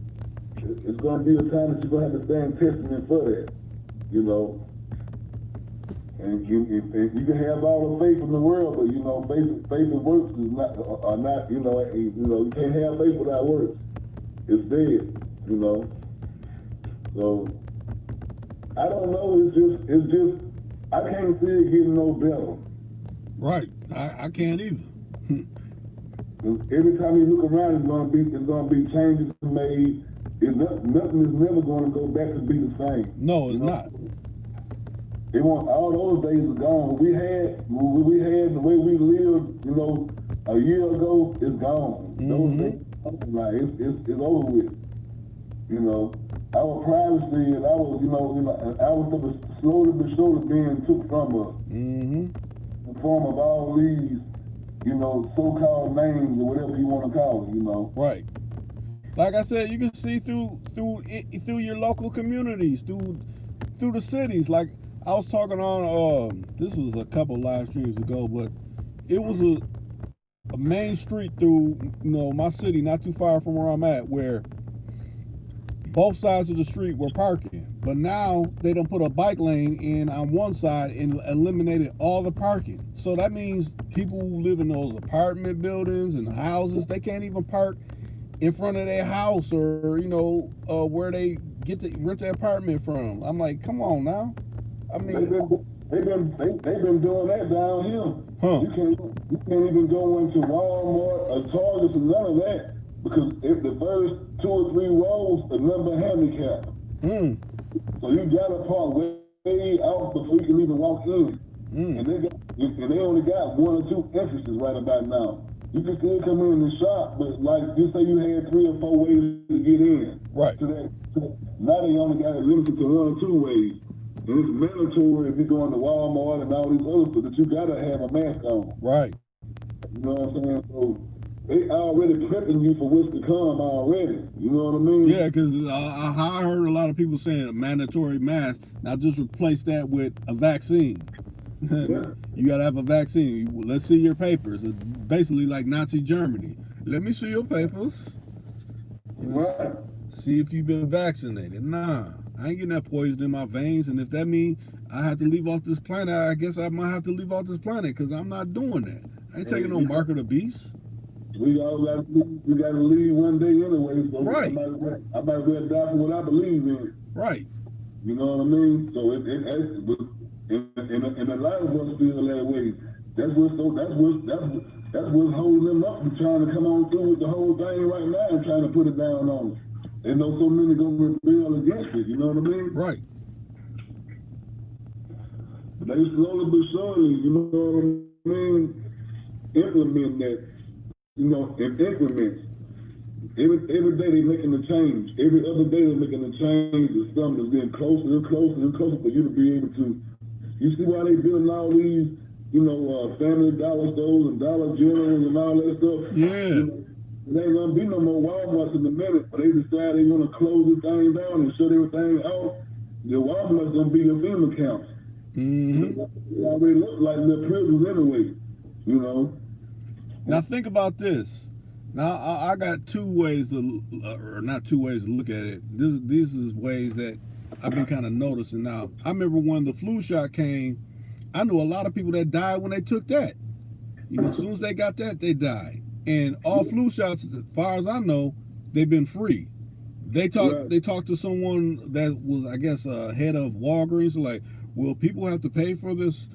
It's gonna be a time that you're gonna have to stand testament for that, you know. And you can have all the faith in the world, but you know, faith and works are not, you can't have faith without works. It's dead, you know. So I don't know. It's just I can't see it getting no better. Right. I can't either. Every time you look around, it's gonna be changes made. Nothing is never going to go back to be the same. No, it's not. All those days are gone. We had the way we lived, you know, a year ago is gone. Those days, it's over with. You know, our privacy and our slowly but surely being took from us. In the form of all these, you know, so-called names or whatever you want to call it, you know. Right. Like I said, you can see through your local communities, through the cities. Like I was talking on, this was a couple live streams ago, but it was a main street through, you know, my city, not too far from where I'm at, where both sides of the street were parking. But now they done put a bike lane in on one side and eliminated all the parking. So that means people who live in those apartment buildings and houses, they can't even park in front of their house or, you know, where they get to rent their apartment from. I'm like, come on now. I mean, they've been doing that down here. You can't even go into Walmart or Target or none of that because if the first 2 or 3 rows are number handicapped. So you gotta park way out before you can even walk in. And they only got 1 or 2 entrances right about now. You can still come in the shop, but like just say you had 3 or 4 ways to get in. Right. Now they only got it limited to 1 or 2 ways. And it's mandatory if you go into Walmart and all these other stuff that you gotta have a mask on. Right. You know what I'm saying? So they already prepping you for what's to come already. You know what I mean? Yeah, because I heard a lot of people saying a mandatory mask. Now just replace that with a vaccine. Yeah. You got to have a vaccine. Let's see your papers. It's basically like Nazi Germany. Let me see your papers. Right. See if you've been vaccinated. Nah, I ain't getting that poison in my veins. And if that means I have to leave off this planet, I guess I might have to leave off this planet because I'm not doing that. I ain't taking no mark of the beast. We all got to leave one day anyway. So Right. I might as well die for what I believe in. Right. You know what I mean? So and a lot of us feel that way. That's what's holding them up and trying to come on through with the whole thing right now and trying to put it down on us. They know so many gonna rebel against it. You know what I mean? Right. But they slowly but surely, you know what I mean, implement that. You know, and increments. Every day they're making a change. Every other day they're making a change to something that's getting closer and closer and closer for you to be able to. You see why they building all these, you know, Family Dollar stores and Dollar Generals and all that stuff? Yeah. You know, there ain't gonna be no more Walmarts in a minute, but they decide they want to close this thing down and shut everything off. The Walmart's gonna be your FEMA camps. Mm-hmm. They already look like little prisons anyway, you know. Now think about this. Now I got two ways to, or not two ways to look at it. These is ways that I've been kind of noticing. Now I remember when the flu shot came, I knew a lot of people that died when they took that. You know, as soon as they got that, they died. And all flu shots, as far as I know, they've been free. They talked to someone that was, I guess, head of Walgreens, like, well, people have to pay for this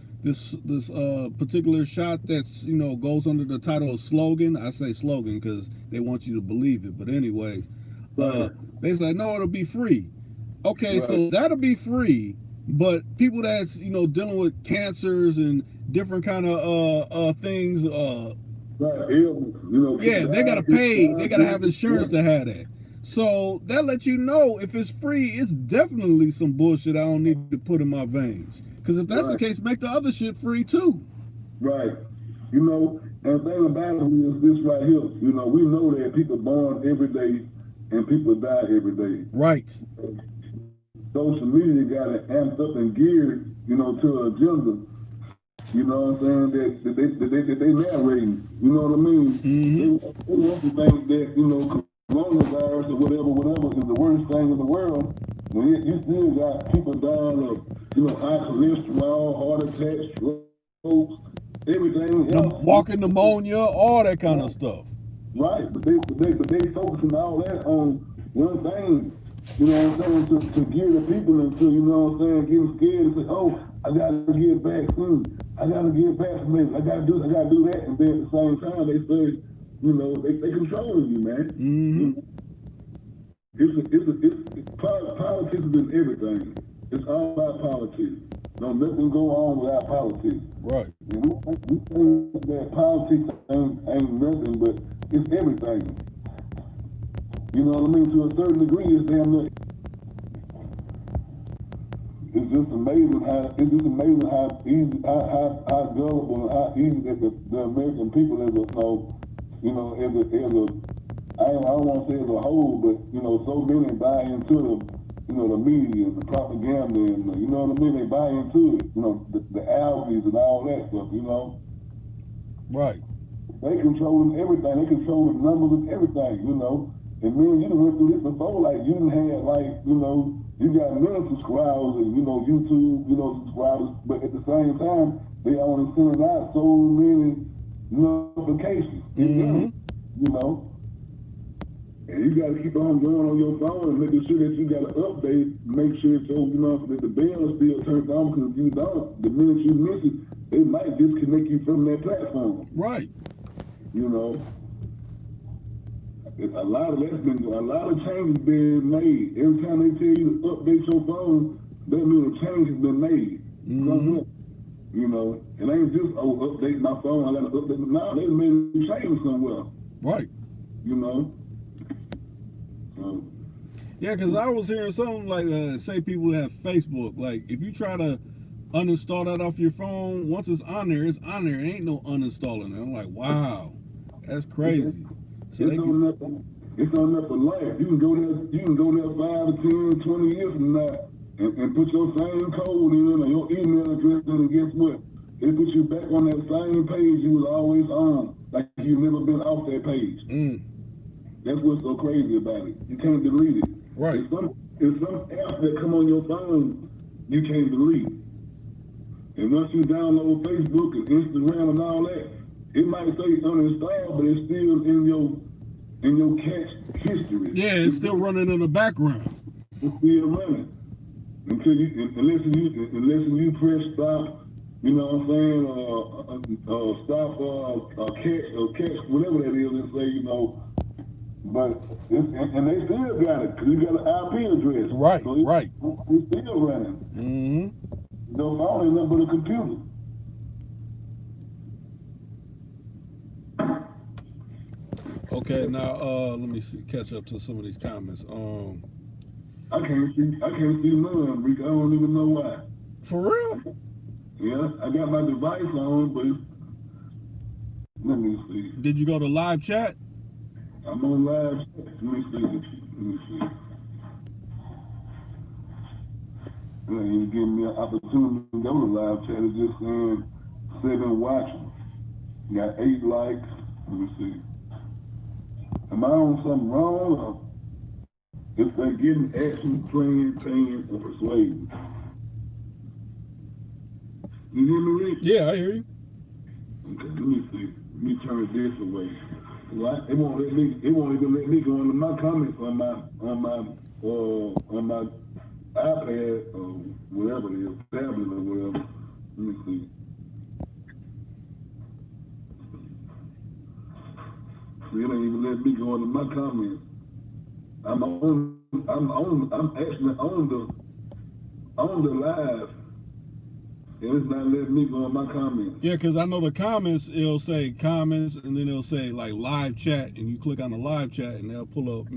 particular shot that's, you know, goes under the title of slogan. I say slogan because they want you to believe it. But anyways, they say, no, it'll be free. Okay, so that'll be free. But people that's, you know, dealing with cancers and different kind of things, you know, yeah, they gotta pay. They gotta have insurance to have that. So that lets you know if it's free, it's definitely some bullshit I don't need to put in my veins. Because if that's the case, make the other shit free too. Right. You know, and the thing about it is this right here. You know, we know that people born every day and people die every day. Right. Social media got it amped up and geared, you know, to an agenda. You know what I'm saying? That they narrating. You know what I mean? Mm-hmm. They want to think that, you know, coronavirus or whatever is the worst thing in the world. When you still got people dying of, you know, high cholesterol, heart attacks, strokes, everything else. Walking pneumonia, all that kind of stuff. Right, but they focusing all that on one thing. You know what I'm saying? To gear the people into, you know what I'm saying, getting scared and say, oh, I gotta get vaccine. I gotta get vaccinated. I gotta do that. And then at the same time they say, you know, they controlling you, man. Mm-hmm. Politics is in everything. It's all about politics. No, nothing go on without politics. Right. And we think that politics ain't nothing, but it's everything. You know what I mean? To a certain degree, it's damn near. It's just amazing how easy, how gullible and how easy that the American people is, you know, I don't want to say as a whole, but, you know, so many buy into the, you know, the media, the propaganda, and you know what I mean? They buy into it, you know, the algae and all that stuff, you know? Right. They controlling everything. They control the numbers of everything, you know? And man, you done went through this before, like, you done had, like, you know, you got millions of subscribers and, you know, YouTube, you know, subscribers, but at the same time, they only sending out so many notifications, you know? And you got to keep on going on your phone and making sure that you got to update, make sure so, you know, that the bell is still turned on, because if you don't, the minute you miss it, they might disconnect you from that platform. Right. You know? A lot of changes been made. Every time they tell you to update your phone, that means a change has been made. Mm-hmm. You know, it ain't just, oh, update my phone, I gotta update it. Now they made a change somewhere. Right. You know? Yeah, because I was hearing something like, say people have Facebook. Like, if you try to uninstall that off your phone, once it's on there, it's on there. Ain't no uninstalling it. I'm like, wow, that's crazy. So It's they on can, there. It's on there for life. You can go there. You can go there 5 to 10, 20 years from now, and put your same code in or your email address in, and guess what? It puts you back on that same page you was always on, like you've never been off that page. That's what's so crazy about it. You can't delete it. right. There's some apps that come on your phone you can't delete. And once you download Facebook and Instagram and all that, it might say uninstalled, but it's still in your cache history. Yeah, it's still running in the background. It's still running unless you press stop. You know what I'm saying? Stop catch whatever that is, and say, you know. But and they still got it because you got an IP address. Right, so right. It's still running. Mm-hmm. No phone ain't nothing but a computer. Okay, now let me see, catch up to some of these comments. I can't see none, Rick. I don't even know why. For real? Yeah, I got my device on, but let me see. Did you go to live chat? I'm on live. Let me see. They ain't even giving me an opportunity to go to live chat. It's just saying 7 watching. Got 8 likes. Let me see. Am I on something wrong? Or if they're getting action, paying, or persuading? You hear me, Rick? Yeah, I hear you. Okay, let me see. Let me turn this away. Well, it won't even let me go into my comments on my iPad or whatever it is, tablet or whatever. Let me see. So it ain't even let me go into my comments. I'm actually on the live. And it's not letting me go in my comments. Yeah, because I know the comments, it'll say comments, and then it'll say like live chat, and you click on the live chat, and they'll pull up,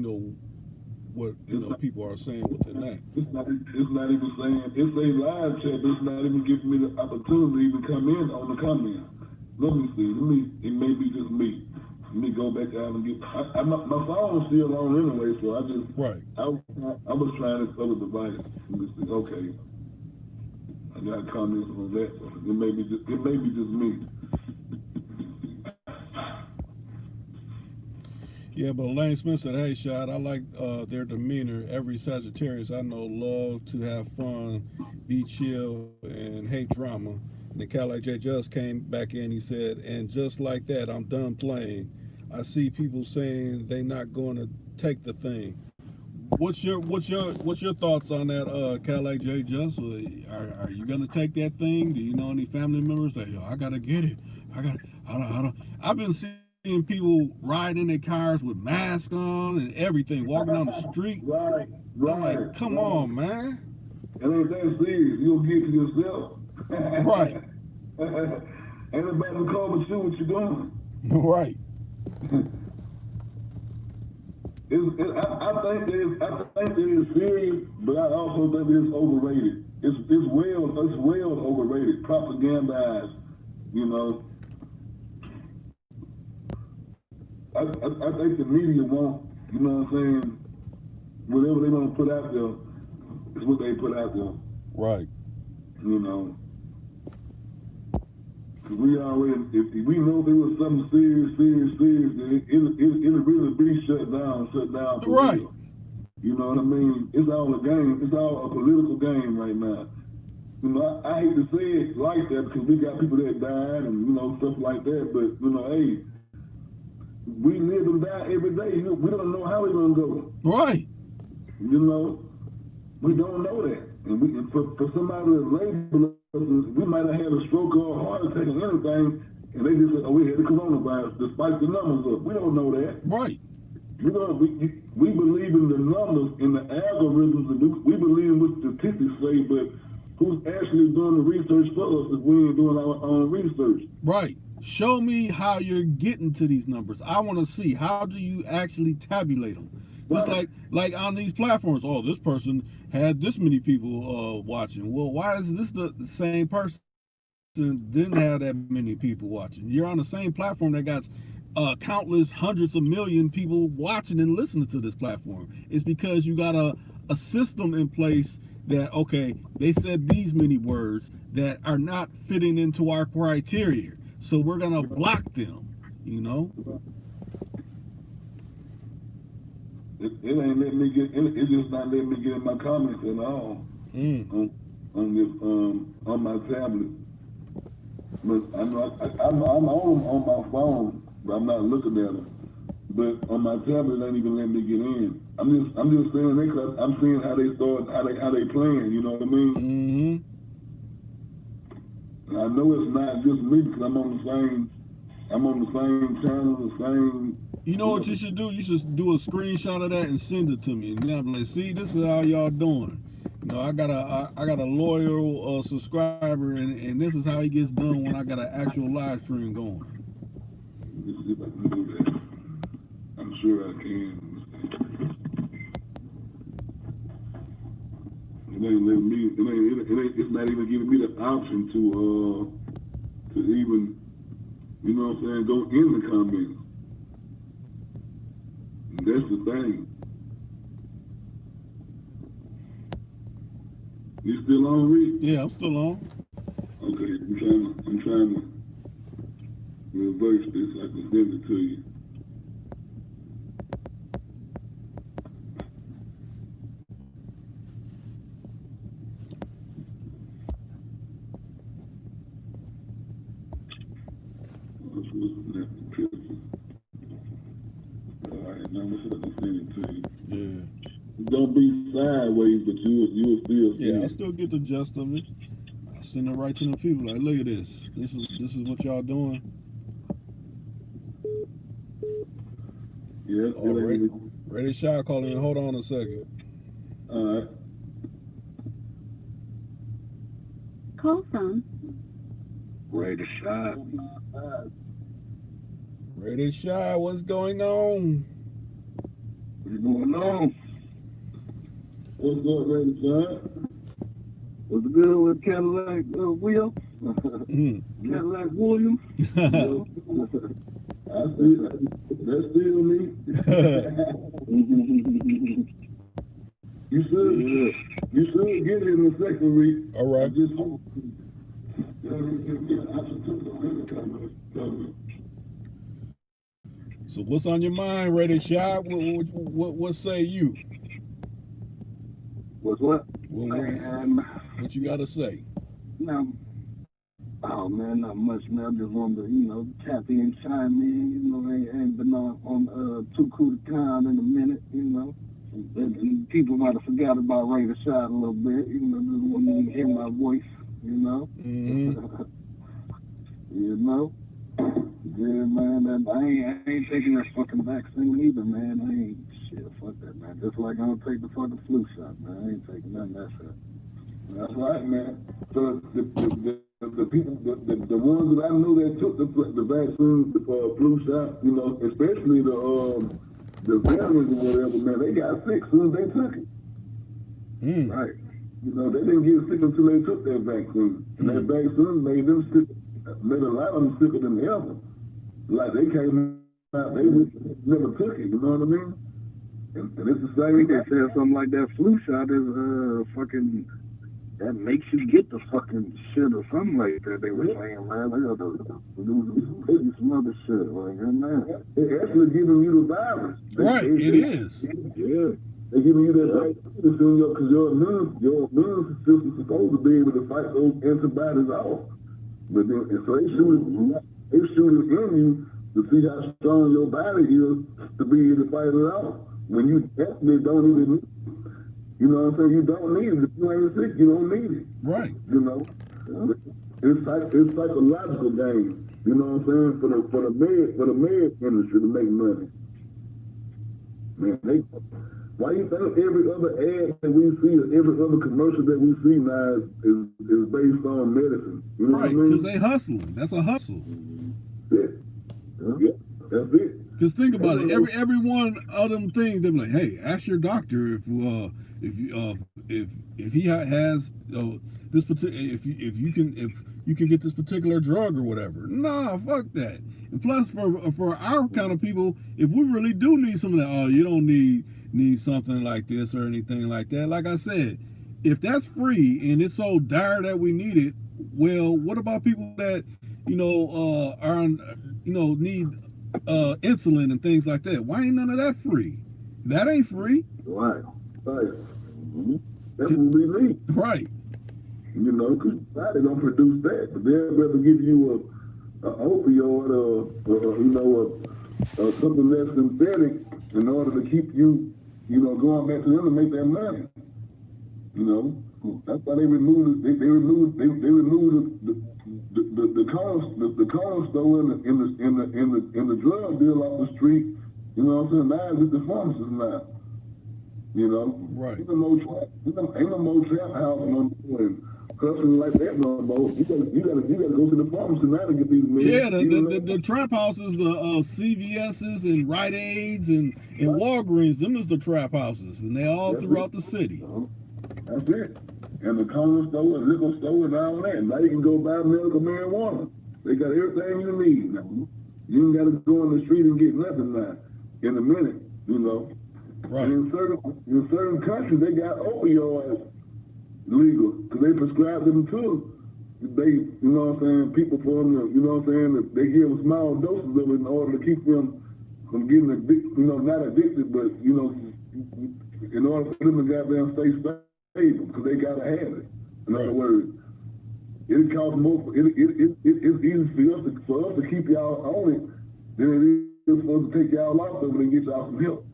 what people are saying within that. It's not even saying, it's a live chat, but it's not even giving me the opportunity to even come in on the comments. Let me see. It may be just me. Let me go back out and get. My phone's still on anyway, so I just. Right. I was trying this other device. Let me see. Okay. I got comments on that. It may be just me. Yeah, but Elaine Smith said, "Hey, Shad, I like their demeanor. Every Sagittarius I know love to have fun, be chill, and hate drama." And the Cadillac J just came back in. He said, "And just like that, I'm done playing. I see people saying they not going to take the thing." What's your thoughts on that, Cadillac J just? Are you gonna take that thing? Do you know any family members that, I gotta get it? I don't. I've been seeing people ride in their cars with masks on and everything, walking down the street. Right. I'm like, come on, man. It ain't that serious. You'll get to yourself. Right. Ain't nobody to call but you what you doing. Right. I think it is serious, but I also think it's overrated. It's well overrated, propagandized. I think the media won't. You know what I'm saying? Whatever they want to put out there is what they put out there. Right. Cause we already, if we know there was something serious, it'll really be shut down. Right. Real. You know what I mean? It's all a game. It's all a political game right now. I hate to say it like that because we got people that died and stuff like that. But hey, we live and die every day. We don't know how we're gonna go. Right. We don't know that. And for somebody to label us, we might have had a stroke or a heart attack or anything, and they just said, "Oh, we had the coronavirus," despite the numbers up. We don't know that. Right. We believe in the numbers, in the algorithms, and we believe in what statistics say, but who's actually doing the research for us if we ain't doing our own research? Right. Show me how you're getting to these numbers. I want to see, how do you actually tabulate them? Just like on these platforms, oh, this person had this many people watching. Well, why is this the same person didn't have that many people watching? You're on the same platform that got countless hundreds of million people watching and listening to this platform. It's because you got a system in place that, okay, they said these many words that are not fitting into our criteria, so we're gonna block them, you know. It ain't letting me get. It's just not letting me get in my comments at all on this on my tablet. But I know I'm on my phone, but I'm not looking at it. But on my tablet, it ain't even letting me get in. I'm just saying that 'cause I'm seeing how they start, how they playing. You know what I mean? And I know it's not just me because I'm on the same channel, the same. You know what you should do? You should do a screenshot of that and send it to me. And then I'm like, see, this is how y'all doing. You know, I got a loyal subscriber, and this is how he gets done when I got an actual live stream going. Let's see if I can do that. I'm sure I can. It ain't letting me. It's not even giving me the option to even, you know what I'm saying, go in the comments. That's the thing. You still on, Reed? Yeah, I'm still on. Okay, I'm trying to reverse this. I can send it to you. All right, now I can send it to you. Yeah. Don't be sideways, but you'll still see Yeah, I it. still get the gist of it. I send it right to the people. Like, look at this. This is what y'all doing. Yeah. Oh, ready shot calling me. Hold on a second. All right. Call from Ready shot. Ready shot. What's going on? What's going on? What's up, Ready shot? What's good with Cadillac Will? Cadillac Williams? I see that. That's still me. You should get it in the second week. All right. So what's on your mind, Ready shot? What say you? What's what? What you got to say? No. Oh man, not much, man. I just wanted to, tap in, chime in. Ain't been on Too Cool to Con in a minute, And people might have forgot about Ray the Shot a little bit, just wanted to hear my voice, Yeah, man, and I ain't taking that fucking vaccine either, man. I ain't, fuck that, man. Just like I don't take the fucking flu shot, man. I ain't taking none of that shit. That's right, man. So the people, the ones that I know that took the vaccine, the flu shot, especially the veterans or whatever, man, they got sick soon as they took it. Right. They didn't get sick until they took that vaccine. And that vaccine made them sick, made a lot of them sicker than ever. Like they came out, they never took it, you know what I mean? And it's the same. They said something like that flu shot is fucking, that makes you get the fucking shit or something like that. They were saying, man, they got to do some other shit. Like, man. They're actually giving you the virus. Right, it is. Yeah. They're giving you that vaccine because your immune system is supposed to be able to fight those antibodies off. But then, and so they shoot it in you to see how strong your body is to be able to fight it off. When you definitely don't even need it. You know what I'm saying? You don't need it. If you ain't sick, you don't need it. Right. It's psychological game. You know what I'm saying? For the med industry to make money. Man, why you think every other ad that we see or every other commercial that we see now is based on medicine? You know right, what I mean? Because they hustling. That's a hustle. Yeah, that's it. Because think about it, every one of them things, they're like, hey, ask your doctor if he has this particular if you can get this particular drug or whatever. Nah, fuck that. And plus, for our kind of people, if we really do need some of that, oh, you don't need something like this or anything like that. Like I said, if that's free and it's so dire that we need it, well, what about people that are need insulin and things like that? Why ain't none of that free? That ain't free. Right. Mm-hmm. That's what we need. Right. Because they don't produce that, but they'd rather give you a opioid or something less synthetic in order to keep you, going back to them to make their money. That's why they removed the corner store in the drug deal off the street. You know what I'm saying? Now it's the pharmacist now. Right. Ain't no more trap house no more and customers like that no more. You gotta go to the pharmacy now to get these meds. Yeah, the trap houses, the CVS's and Rite Aids and Walgreens, them is the trap houses, and they all throughout the city. That's it. And the corner store and liquor store and all that. Now you can go buy medical marijuana. They got everything you need now. You ain't got to go on the street and get nothing now. In a minute, Right. And in certain countries, they got opioids legal because they prescribe them too. They, people for them, they give them small doses of it in order to keep them from getting addicted, not addicted, but, in order for them to goddamn stay stable because they got to have it. In other words, it costs more, it's easy for us to keep y'all on it than it is for us to take y'all off of it and get y'all some help.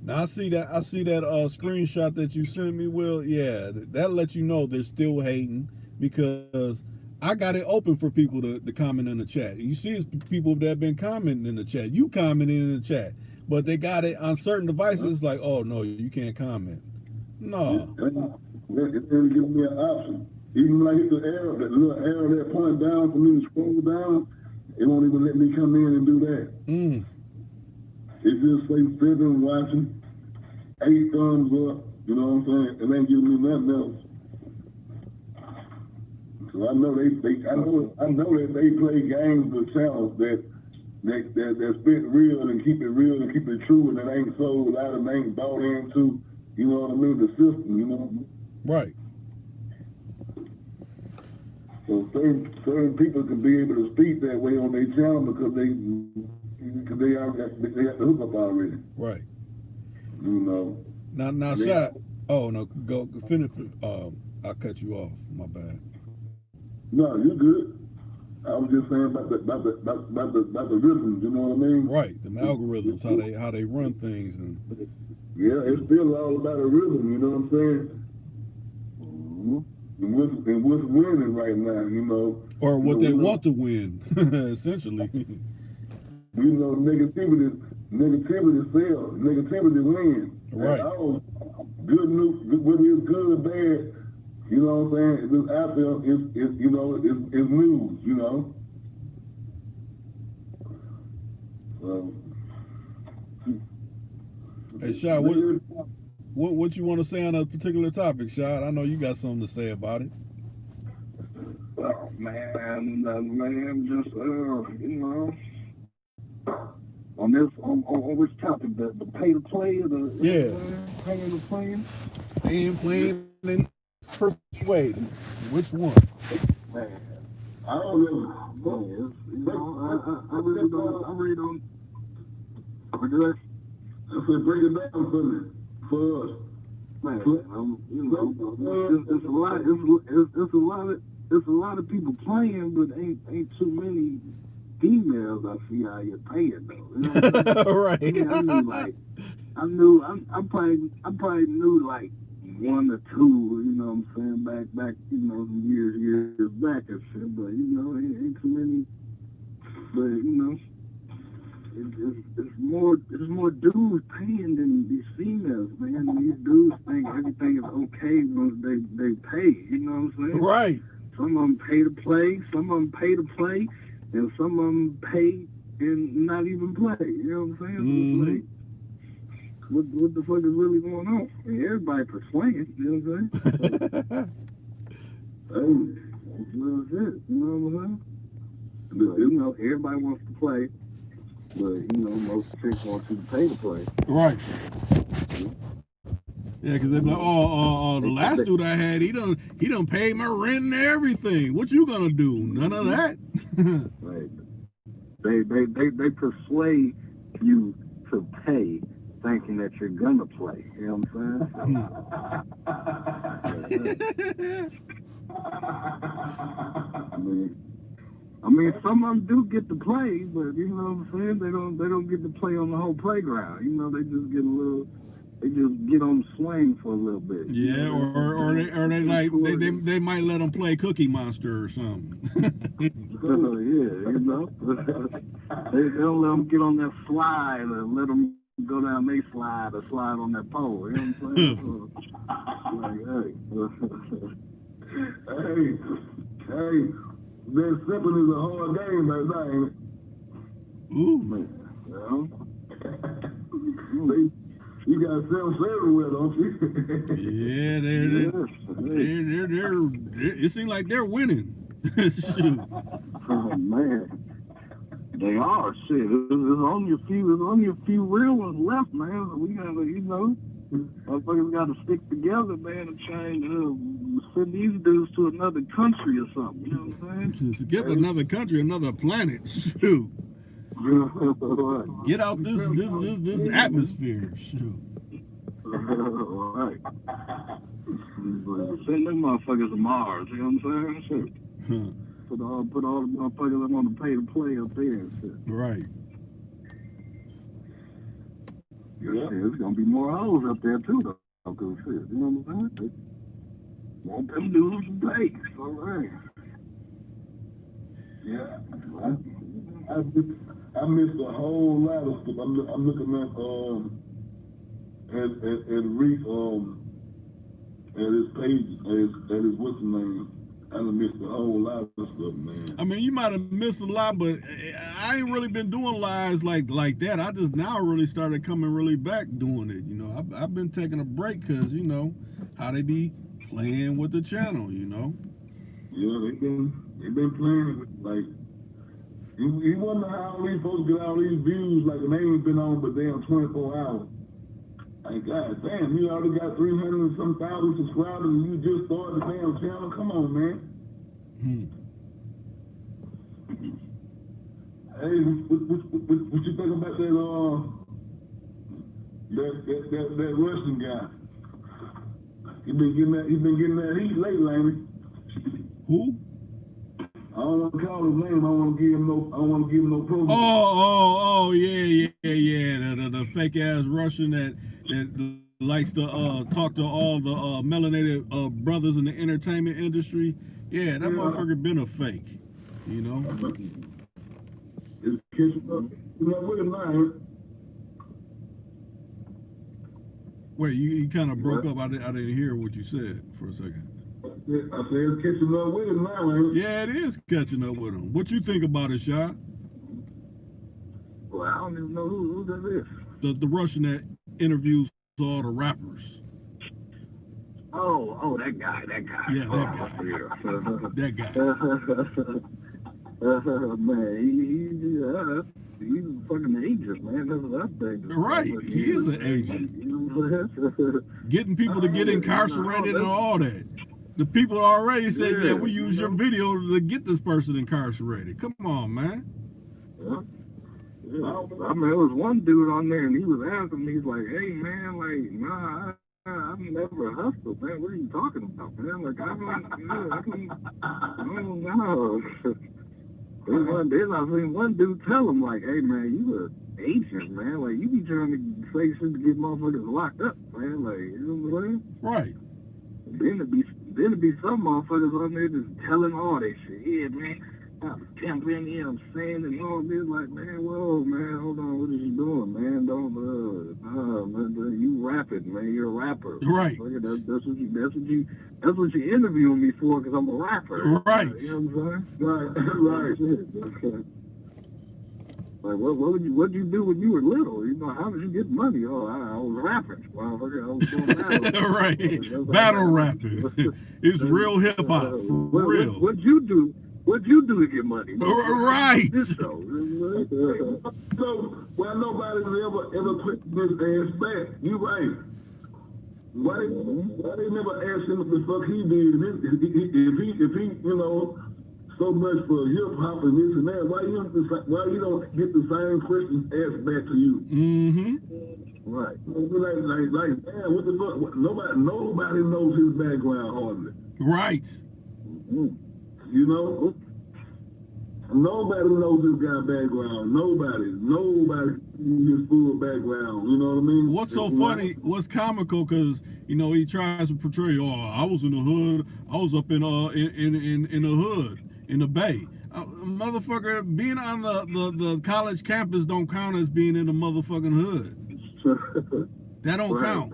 Now I see that screenshot that you sent me, Will. Yeah, that lets you know they're still hating because I got it open for people to comment in the chat. You see, it's people that have been commenting in the chat. You commenting in the chat, but they got it on certain devices. Like, oh no, you can't comment. No. It didn't give me an option. Even when I hit the arrow, that little arrow that pointing down for me to scroll down, it won't even let me come in and do that. It just say sitting watching, 8 thumbs up, you know what I'm saying? It ain't giving me nothing else. So I know that they play games with channels that spit real and keep it true and that ain't sold out and ain't bought into, you know what I mean, the system, Right. So certain people can be able to speak that way on their channel because they got the hookup already. Right. Now, shot. Oh no, go finish. I'll cut you off. My bad. No, you're good. I was just saying about the rhythms. You know what I mean? Right. The algorithms, how they run things, and yeah, it's still all about a rhythm. You know what I'm saying? And what's winning right now? Or what they want to win, essentially. Negativity sells. Negativity wins. Right. Good news, whether it's good or bad, you know what I'm saying? This out there is news, So. Hey, Shad, what you want to say on a particular topic, Shad? I know you got something to say about it. Oh man, just on which topic? The pay to play or paying to play? Paying, playing, and persuading. Which one? Man, I don't know. I really don't. I said, break it down for me, for us. Man, it's a lot of people playing, but ain't too many females I see out here paying though. Right. I probably knew like 1 or 2, you know what I'm saying, back, years back and shit, but ain't too many. But it's more dudes paying than these females, man. These dudes think everything is okay once they pay, you know what I'm saying? Right. Some of them pay to play, and some of them pay and not even play. You know what I'm saying? So it's like, what the fuck is really going on? I mean, everybody persuading, you know what I'm saying? Hey, that's it. You know what I'm saying? But, you know, everybody wants to play, but you know, most chicks want you to pay to play. Right. Yeah, because they're like, the last dude I had, he done paid my rent and everything. What you gonna do? None of that. Right. They persuade you to pay, thinking that you're gonna play. You know what I'm saying? I mean, some of them do get to play, but you know what I'm saying? They don't get to play on the whole playground. You know, they just get on the swing for a little bit. Yeah, they might let them play Cookie Monster or something. Yeah, you know, they don't let them get on that slide and let them go down their slide or slide on that pole. You know what I'm saying? Hey, that sipping is a hard game right now, ain't it? Ooh. Man, you know? You got 7-7 with, don't Yeah, you? they're it seems like they're winning. Shoot. Oh man, they are. Shit, there's only a few real ones left, man. So we gotta, you know, motherfuckers got to stick together, man, and change. Send these dudes to another country or something. You know what I'm saying? Just give another country, another planet. Shoot. Get out this atmosphere. Shoot. Right. Send them motherfuckers to Mars. You know what I'm saying? Shit. Put all the motherfuckers that want to pay to play up there and shit. Right. Yeah. There's gonna be more hoes up there too, though. Cause shit, you know what I'm saying? They want them dudes to pay. All right. Yeah. I missed a whole lot of stuff. I'm looking at Reek at his page at his what's the name. I done missed a whole lot of stuff, man. I mean, you might have missed a lot, but I ain't really been doing lives like that. I just now really started coming really back doing it. You know, I've been taking a break because, you know, how they be playing with the channel, you know. Yeah, they've been playing with, like, you wonder how these folks get all these views, like they ain't been on but damn 24 hours. Like, god damn, you already got 300 and some thousand subscribers and you just started the damn channel. Come on, man. Hey, what you think about that Russian guy? He been getting that heat lately, ain't he? Who? I don't want to call his name. I don't want to give him no program. Oh, yeah. The fake ass Russian that likes to talk to all the melanated brothers in the entertainment industry. Yeah, that motherfucker been a fake, you know. It's catching up. You know, with him now. Wait, you kind of broke up. I didn't hear what you said for a second. I said it's catching up with him now, ain't it? Yeah, it is catching up with him. What you think about it, Shot? Well, I don't even know who that is. The Russian that interviews all the rappers. Oh, that guy. Yeah, that guy. Man, he's a fucking agent, man. That's what I think. Right, he is an agent. Getting people to get incarcerated and all that. The people already say, yeah, we use your video to get this person incarcerated. Come on, man. Yeah. I mean, there was one dude on there, and he was asking me, he's like, hey, man, like, nah, I've never hustled, man. What are you talking about, man? Like, I don't know. Then I seen one dude tell him, like, hey, man, you an agent, man. Like, you be trying to say shit to get motherfuckers locked up, man. Like, you know what I'm saying? Right. Then it'd be some motherfuckers on there just telling all that shit. Yeah, man, I'm pimping, you know what I'm saying, and all this. Like, man, whoa, man, hold on, what are you doing, man? Don't, man, you rapping, man, you're a rapper. Right. That's what you interviewing me for, because I'm a rapper. Right. You know what I'm saying? Right. Like, what'd you do when you were little? You know, how did you get money? Oh, I was rapping. Motherfucker, I was doing battle. Right. Battle rapping. It's real hip hop. For real. What'd you do? What'd you do to get money? Right. This show. So, well, nobody's ever put this ass back. You right. Why they never ask him what the fuck he did? If he, you know, so much for hip hop and this and that, why you don't get the same questions asked back to you? Mm-hmm. Right. Like, damn, what the fuck? Nobody knows his background hardly. Right. You know? Nobody knows this guy's background. Nobody his full background. You know what I mean? What's so funny? What's comical? Because you know he tries to portray, oh, I was in the hood. I was up in the hood in the Bay. Motherfucker, being on the college campus don't count as being in the motherfucking hood. That don't count.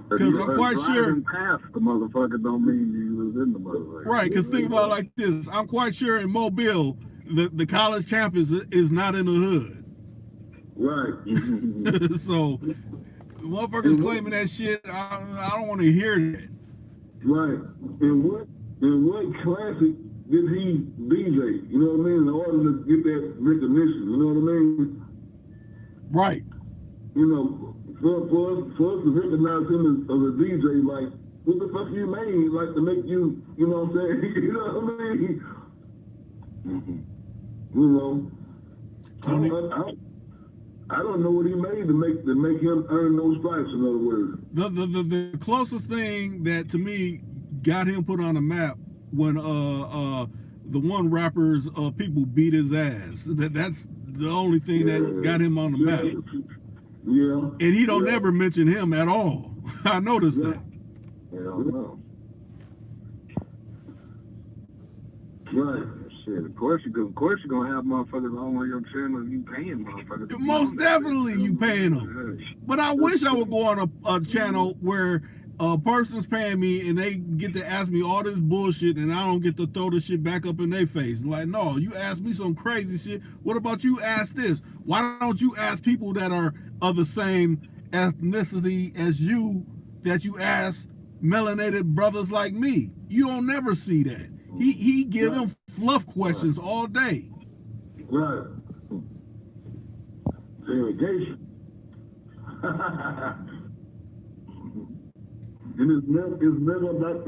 Because I'm quite sure. Past the motherfucker don't mean you was in the motherfucker. Right, because think about it like this. I'm quite sure in Mobile, the college campus is not in the hood. Right. So, motherfuckers claiming that shit, I don't want to hear that. Right. And what classic did he DJ? You know what I mean? In order to get that recognition. You know what I mean? Right. You know, for us to recognize him as a DJ, like, what the fuck you made, like, to make you, you know what I'm saying? You know what I mean? You know, Tony, I don't know what he made to make him earn those stripes. In other words, the closest thing that to me got him put on the map when the one rapper's people beat his ass. That's the only thing that got him on the map. Yeah. And he don't ever mention him at all. I noticed that. I don't know. Right. Shit, of course you're gonna have motherfuckers on your channel. You paying motherfuckers. Most definitely you paying them. But I wish I would go on a channel where a person's paying me and they get to ask me all this bullshit and I don't get to throw the shit back up in their face. Like, no, you ask me some crazy shit. What about you ask this? Why don't you ask people that are of the same ethnicity as you that you ask melanated brothers like me? You don't never see that. He give them fluff questions all day. Right. Segregation. And it's never about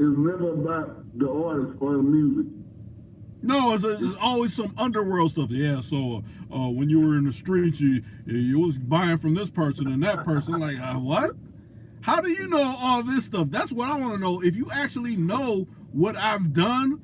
the artist or the music. No, it's always some underworld stuff. Yeah, so when you were in the streets, you was buying from this person and that person. Like, what? How do you know all this stuff? That's what I want to know. If you actually know what I've done,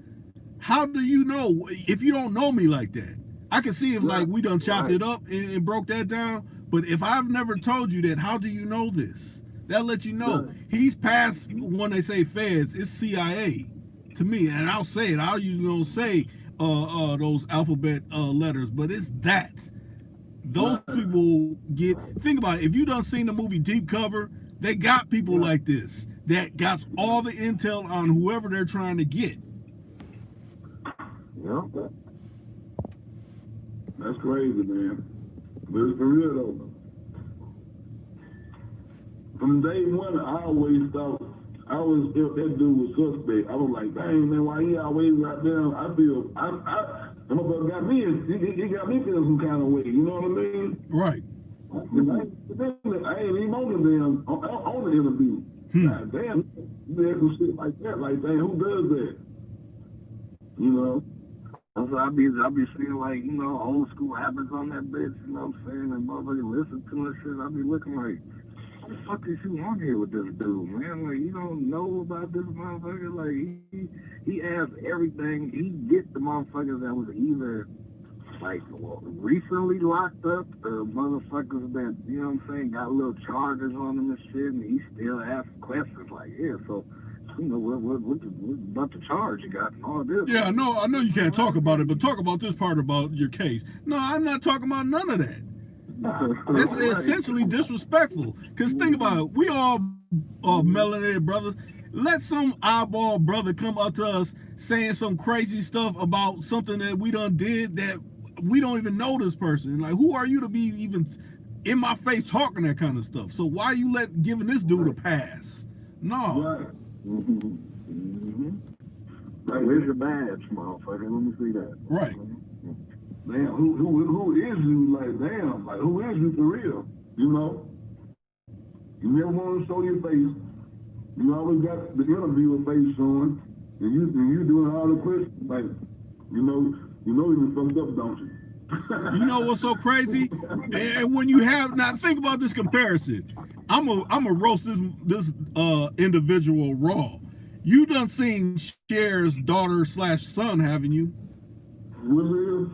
how do you know if you don't know me like that? I can see if like we done chopped it up and broke that down. But if I've never told you that, how do you know this? That'll let you know. He's past when they say feds, it's CIA to me. And I'll say it. I usually don't say those alphabet letters, but it's that. Those people get, think about it. If you done seen the movie Deep Cover, they got people like this that got all the intel on whoever they're trying to get. Yeah. That's crazy, man. But it's for real though. From day one, I always thought if that dude was suspect. I was like, dang man, why he always right there? The motherfucker got me. He got me feeling some kind of way. You know what I mean? Right. I ain't even on the damn on the interview. God damn, you ask some shit like that. Like, damn, who does that? You know. So I be seeing like, you know, old school habits on that bitch, you know what I'm saying? And motherfuckers listen to that shit. I be looking like, what the fuck is you on here with this dude, man? Like, you don't know about this motherfucker? Like, he asked everything. He gets the motherfuckers that was either like recently locked up or motherfuckers that, you know what I'm saying, got little charges on them and shit, and he still asks questions like, yeah, so you know, what about the charge you got and all this? Yeah, no, I know you can't talk about it, but talk about this part about your case. No, I'm not talking about none of that. It's essentially disrespectful. Because think about it, we all melanated brothers. Let some eyeball brother come up to us saying some crazy stuff about something that we done did that we don't even know this person. Like, who are you to be even in my face talking that kind of stuff? So why are you giving this dude a pass? No. Right. Like, where's your badge, motherfucker? Let me see that. Right. Damn, who is you? Like, damn, like, who is you for real? You know? You never want to show your face. You always got the interviewer face on, and you doing all the questions. Like, you know you fucked up, don't you? You know what's so crazy? And when you have, now think about this comparison. I'm a roast this individual raw. You done seen Cher's daughter/son, haven't you? Really?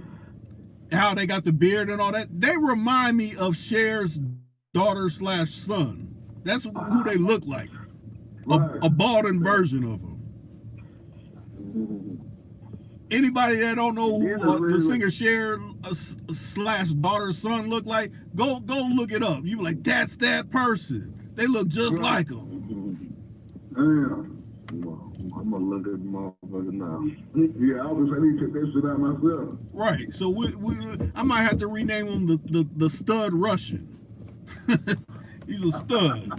How they got the beard and all that. They remind me of Cher's daughter/son. That's who they look like. A balding version of them. Anybody that don't know who the singer Cher/daughter's/son look like, go look it up. You be like, that's that person. They look just like them. Damn. I'm gonna look at the motherfucker now. Yeah, I need to check that shit out myself. Right. So I might have to rename him the Stud Russian. He's a stud.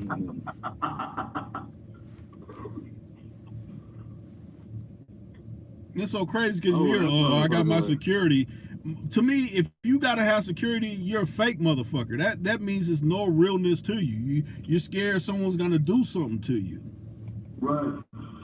It's so crazy because you hear, I got my security. To me, if you gotta have security, you're a fake motherfucker. That means there's no realness to you. You're scared someone's gonna do something to you. Right.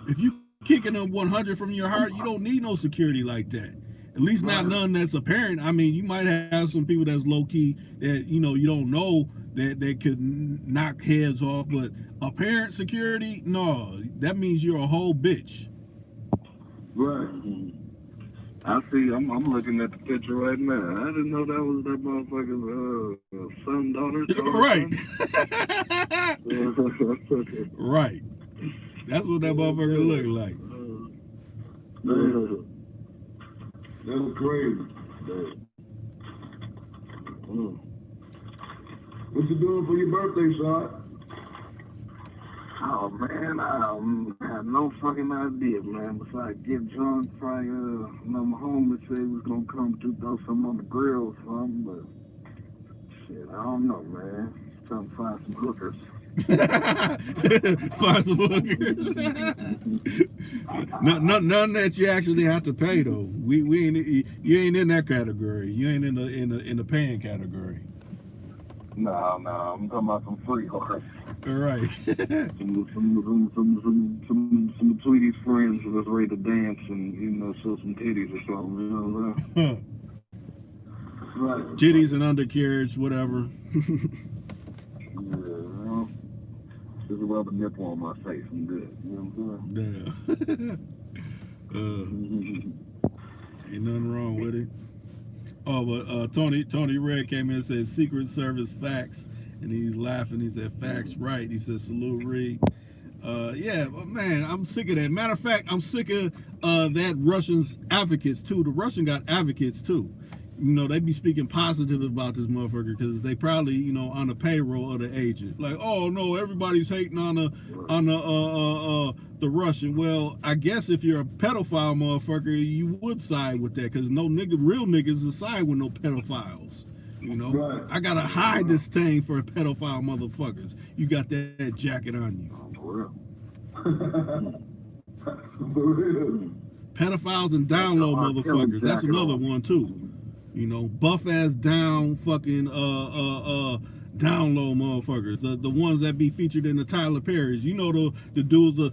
If you kicking a 100 from your heart, you don't need no security like that. At least not none that's apparent. I mean, you might have some people that's low key that you don't know that they could knock heads off, but apparent security, no, that means you're a whole bitch. Right. I see. I'm looking at the picture right now. I didn't know that was that motherfucker's son, daughter. Right. Son. Right. That's what that motherfucker look like. That's crazy. What you doing for your birthday, son? Oh man, I have no fucking idea, man. Besides get drunk, probably my homie said he was gonna come to throw some on the grill or something, but shit, I don't know, man. Just trying to find some hookers. Find some hookers. None that you actually have to pay though. We ain't, you ain't in that category. You ain't in the paying category. No, I'm talking about some free hookers. All right. some Tweety's friends who was ready to dance and show some titties or something. You know what I'm saying? Right. Titties and undercarriage, whatever. Just a rubber nipple on my face and good. You know what I'm saying? Ain't nothing wrong with it. Oh, but Tony Red came in and said Secret Service facts, and he's laughing. He said facts right. He said salute Reed. Yeah, but man, I'm sick of that. Matter of fact, I'm sick of that Russians advocates too. The Russian got advocates too. They be speaking positive about this motherfucker because they probably, on the payroll of the agent. Like, oh no, everybody's hating on the Russian. Well, I guess if you're a pedophile motherfucker, you would side with that because real niggas will side with no pedophiles. Right. I gotta hide this thing for pedophile motherfuckers. You got that jacket on you. For real. Pedophiles and down low motherfuckers. That's another one too. Buff ass down fucking down low motherfuckers. The ones that be featured in the Tyler Perry's. The dudes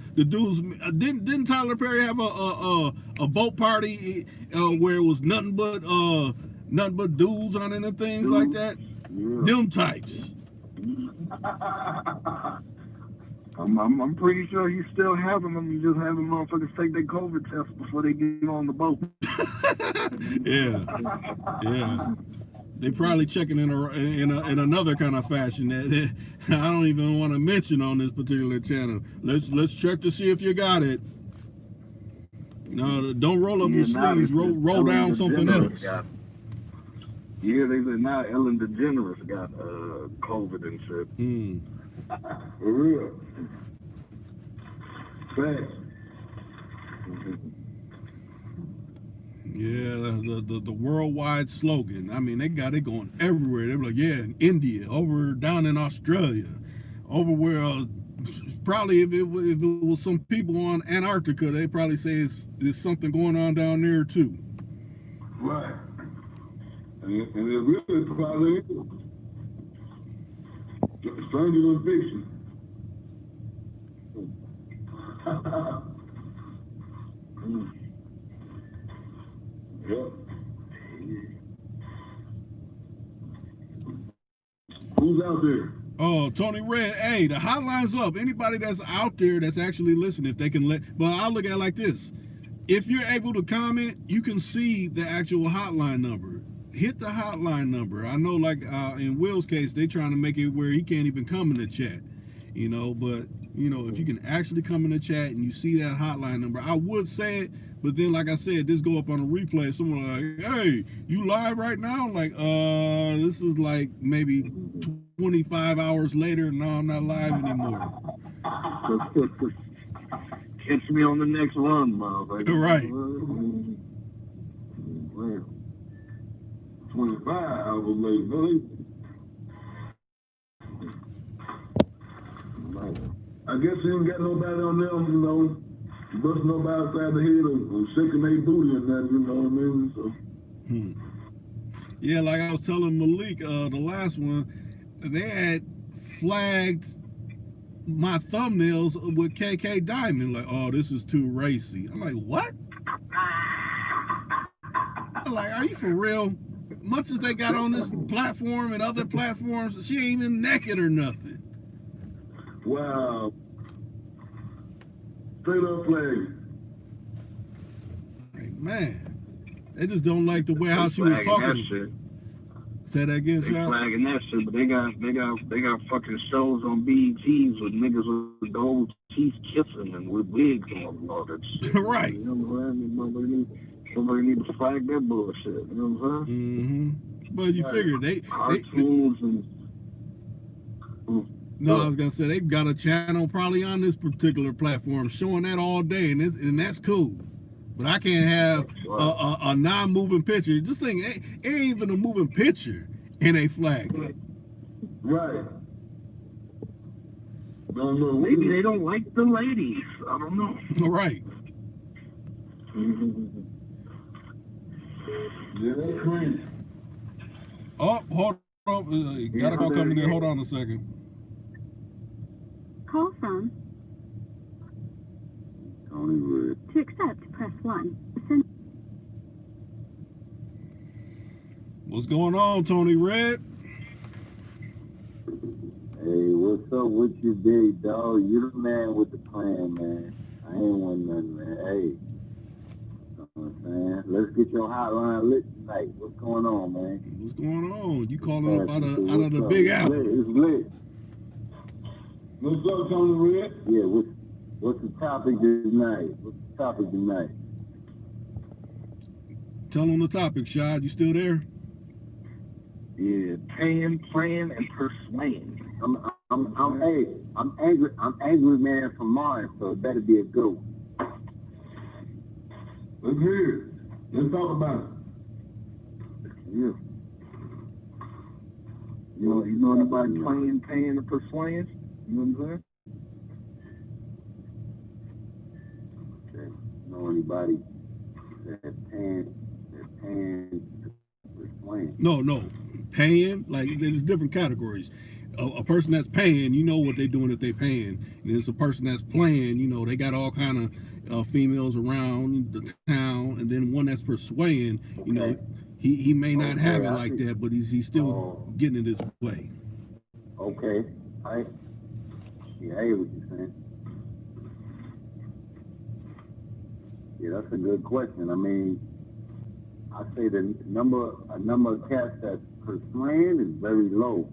didn't Tyler Perry have a boat party where it was nothing but dudes on it and things like that? Yeah. Them types. I'm pretty sure you still having them. You just having motherfuckers take their COVID test before they get on the boat. Yeah. They probably checking in another kind of fashion that I don't even want to mention on this particular channel. Let's check to see if you got it. No, don't roll up your sleeves. Roll down something else. Yeah, they said now Ellen DeGeneres got COVID and shit. For real. Thanks. Yeah, the worldwide slogan. I mean, they got it going everywhere. They're like, yeah, in India, over down in Australia, over where probably if it was some people on Antarctica, they probably say there's something going on down there too. Right. And it really probably is. Stranger than fiction. Yep. Who's out there? Oh, Tony Red, hey, the hotline's up. Anybody that's out there that's actually listening, if they can but I'll look at it like this. If you're able to comment, you can see the actual hotline number. Hit the hotline number. I know, like in Will's case, they trying to make it where he can't even come in the chat, but if you can actually come in the chat and you see that hotline number, I would say it, but then like I said, this go up on a replay. Someone like, hey, you live right now? Like, this is like maybe 25 hours later. No, I'm not live anymore. Catch me on the next run, motherfucker. Right. 25 hours later. I guess you ain't got nobody on them, busting nobody outside the head or shaking their booty and that, you know what I mean? So. Yeah, like I was telling Malik, the last one, they had flagged my thumbnails with KK Diamond, like, oh, this is too racy. I'm like, what? I'm like, are you for real? Much as they got on this platform and other platforms, she ain't even naked or nothing. Wow. Straight up flag. Like, man, they just don't like the way how she was talking. Say that again, they Sean? flagging that shit, but they got fucking shows on BETs with niggas with gold teeth kissing and with wigs on and all that shit. Right. You know what I'm saying? Somebody need to flag that bullshit. You know what I'm saying? Mm-hmm. But you figure cartoons and. No, I was gonna say they've got a channel probably on this particular platform showing that all day, and that's cool. But I can't have a non-moving picture. This thing ain't even a moving picture, and they flag it. Right. Don't know. Maybe they don't like the ladies. I don't know. Right. Yeah, that's crazy. Oh, hold on. Got a call coming in. Hold on a second. Call from. Tony Red. To accept, press 1. What's going on, Tony Red? Hey, what's up with you, big dog? You the man with the plan, man. I ain't want nothing, man. Hey, you know what I'm saying? Let's get your hotline lit tonight. What's going on, man? What's going on? You calling up out of the Big Apple? It's lit. What's up, Tony Red? Yeah, what's the topic tonight? Tell them the topic, Shad. You still there? Yeah, paying, playing, and persuading. I'm angry man from Mars, so it better be a good one. Let's hear it. Let's talk about it. Yeah. You know anybody playing, paying, and persuading? You know what I'm saying? Okay. Know anybody that's paying, persuading? No. Paying, like there's different categories. A person that's paying, you know what they're doing if they're paying. And there's a person that's playing, they got all kind of females around the town. And then one that's persuading, he may not have it like that, but he's still getting it his way. Okay. I hear what you're saying. Yeah, that's a good question. I mean, I say the number of cats that's persuading is very low.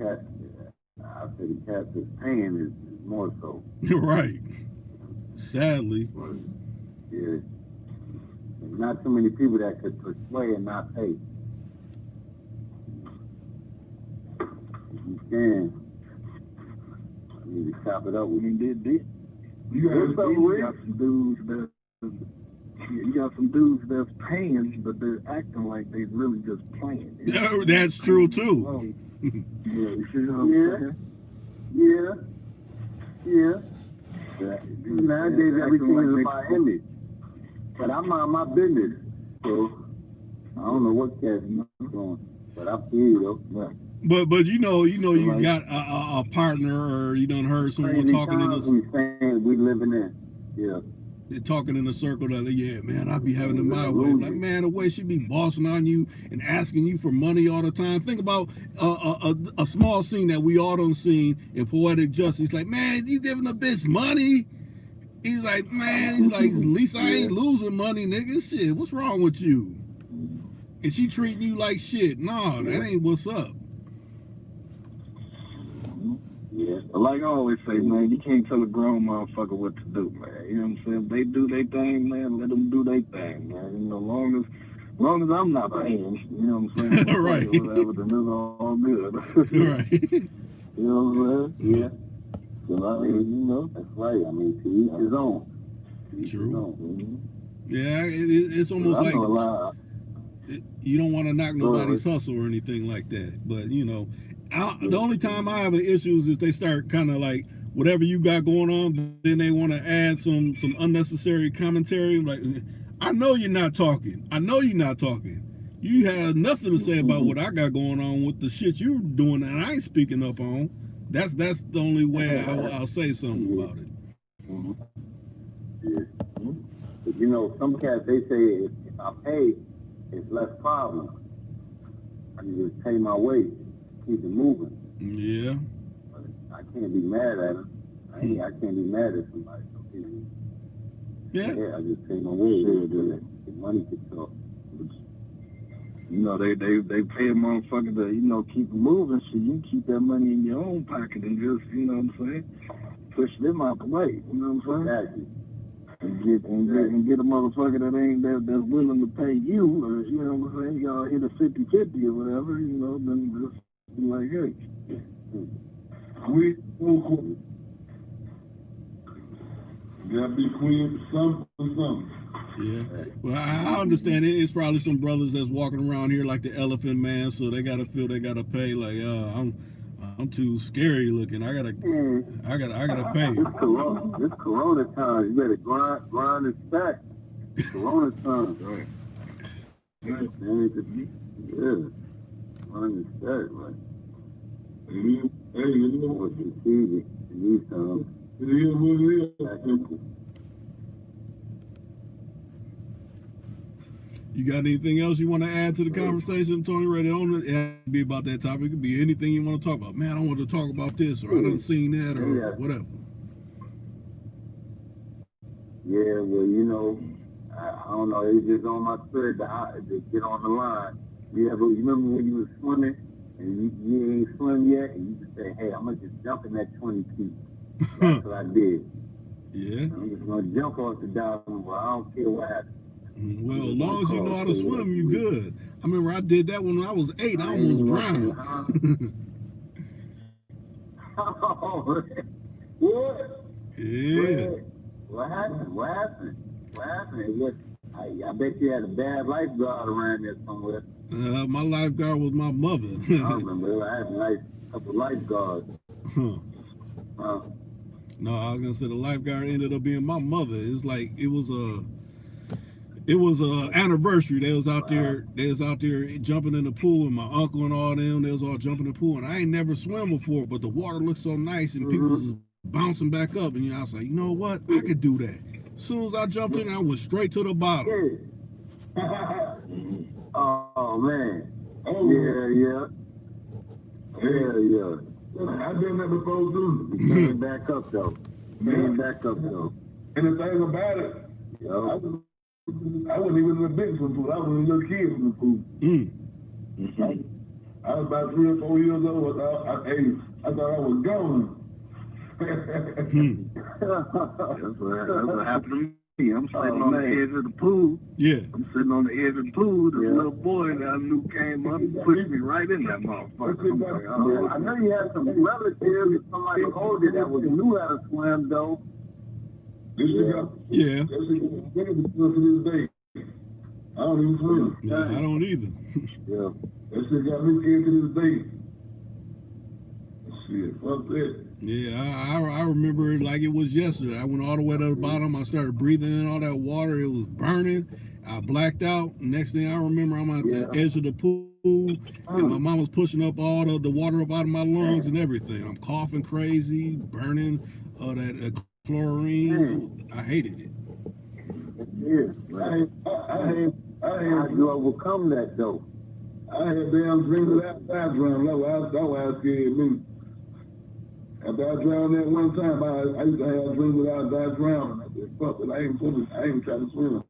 I say the cats that's paying is more so. Right. Sadly. Yeah. There's not too many people that could persuade and not pay. If you can, you need to chop it up with you. You got some dudes that You got some dudes that's paying, but they're acting like they really just playing. Yeah, that's true too. Yeah, you see what I'm saying? Yeah. Nowadays everything is about image. But I mind my business. So I don't know what cat you doing. But I feel you though. But you got a partner, or you done heard someone Crazy talking in times this. we saying we living in. Yeah. They're talking in a circle that, yeah, man, I be having it my way. Like, man, the way she be bossing on you and asking you for money all the time. Think about a small scene that we all done seen in Poetic Justice. Like, man, you giving a bitch money? He's like, man, at least I ain't losing money, nigga. Shit, what's wrong with you? And she treating you like shit. Nah, that ain't what's up. Yeah, like I always say, man, you can't tell a grown motherfucker what to do, man. You know what I'm saying? They do their thing, man. Let them do their thing, man. You know, long as I'm not paying, you know what I'm saying? Right. Whatever, then it's all good. Right. You know what I'm saying? Yeah. So, you know, That's right. I mean, to each his own. True. Yeah, it's almost like you don't want to knock nobody's hustle or anything like that. But, you know, the only time I have an issue is if they start kind of like, whatever you got going on, then they want to add some unnecessary commentary. Like, I know you're not talking. You have nothing to say about what I got going on with the shit you doing that I ain't speaking up on. That's the only way I'll say something about it. Yeah. But you know, some cats, they say if I pay, it's less problem. I can just pay my way, keep it moving. Yeah. But I can't be mad at them. I can't be mad at somebody. Yeah, I just pay my way. The money can talk. You know, they pay a motherfucker to, you know, keep it moving, so you keep that money in your own pocket and just, you know what I'm saying, push them out the way. You know what I'm saying? Exactly. And get a motherfucker that's willing to pay you, or, you know what I'm saying, y'all hit a 50-50 or whatever, you know, then just be like, hey, We gotta be queen for something. Yeah. Well, I understand it. It's probably some brothers that's walking around here like the Elephant Man, so they gotta feel they gotta pay. Like, I'm too scary looking. I gotta pay. This Corona time, you better grind and stack. Corona time, right? Yeah, grind and stack, right? Hey, you know What's the TV? These times. it is what it is. You got anything else you want to add to the conversation, Tony? Ready on it? It has to be about that topic. It could be anything you want to talk about. Man, I want to talk about this, or I done seen that, or whatever. Yeah, well, you know, I don't know. It's just on my spirit to get on the line. You remember when you was swimming and you ain't swim yet, and you just say, "Hey, I'm gonna just jump in that 20 feet." That's what I did. Yeah. I'm just gonna jump off the diving board. I don't care what happens. Well, as long as you know how to swim, you good. I remember I did that when I was 8. I almost drowned. What? Yeah. What happened? I bet you had a bad lifeguard around there somewhere. My lifeguard was my mother. I remember I had a couple lifeguards. No, I was gonna say the lifeguard ended up being my mother. It's like it was a anniversary. They was out there jumping in the pool, and my uncle and all them, they was all jumping in the pool, and I ain't never swam before, but the water looked so nice and people was bouncing back up, and I was like, you know what, I could do that. As soon as I jumped in, I went straight to the bottom. Oh man. Oh Yeah. I've done that before too. Came back up though. And the thing about it, I wasn't even in the big swimming pool. I was a little kid in the pool. I was about 3 or 4 years old. I thought I was gone. That's what happened to me. I'm sitting on the edge of the pool. Yeah. I'm sitting on the edge of the pool. The little boy that I knew came up and pushed me right in that motherfucker. I'm like, oh, I know you had some relatives or somebody older that knew how to swim though. This shit got Yeah. that shit got to this day. I don't even swim. Yeah, I don't either. Yeah. That shit got me scared to this day. Shit, fuck that. Yeah, I remember it like it was yesterday. I went all the way to the bottom. I started breathing in all that water. It was burning. I blacked out. Next thing I remember, I'm at the edge of the pool, and my mom was pushing up all the water up out of my lungs and everything. I'm coughing crazy, burning that chlorine. I hated it. Yeah, man. How you overcome that though? I had damn dreams without drown. That's why it scared me. After I drowned that one time, I used to have dreams without drowning. I said, fuck it, I ain't trying to swim.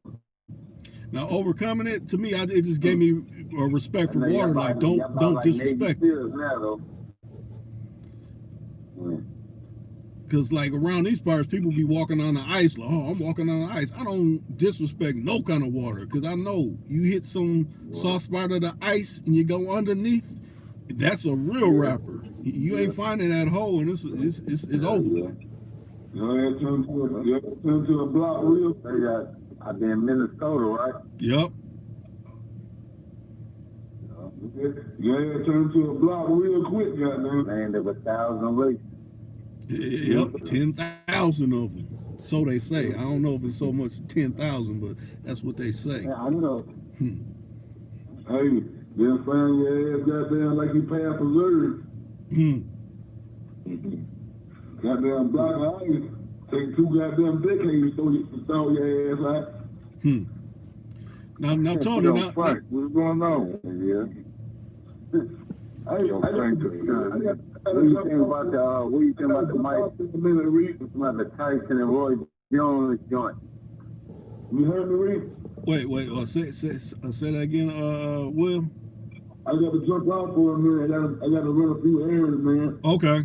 Now overcoming it, to me, it just gave me a respect for water. Like don't disrespect it. Because like around these parts, people be walking on the ice. Like, oh, I'm walking on the ice. I don't disrespect no kind of water because I know you hit some soft spot of the ice and you go underneath. That's a real rapper. You ain't finding that hole, and it's over with. You turn to a block real quick. I've been in Minnesota, right? Yep. Yeah, turn to a block real quick, goddamn. Land of 1,000 races. Yep, 10,000 of them. So they say. I don't know if it's so much 10,000, but that's what they say. Yeah, I know. Hey, then find your ass goddamn like you past preserve. Goddamn block of ice. Take 2 goddamn decades to throw your ass out. Now Tony, now, what's going on? Yeah. What do you think about the Mike? About the Tyson and Roy Jones joint? You heard me, Reed? Wait. Say that again, Will. I got to jump out for a minute. I got to run a few errands, man. Okay.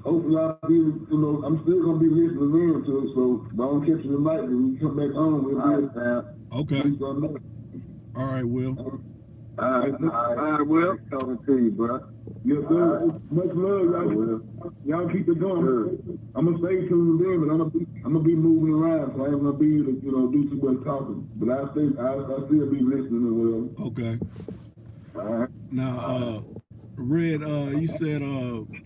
Hopefully I'll be, I'm still gonna be listening in to it. So if I don't catch you tonight, when we come back home, we'll be okay. All right, Will. All right, Will. Talking to you, bro. Yes, sir. Much love, y'all keep it going. Sure. I'm gonna stay tuned in, but I'm gonna be moving around, so I ain't gonna be able to, do too much talking. But I'll still be listening as well. Okay. All right. Now, Red, you said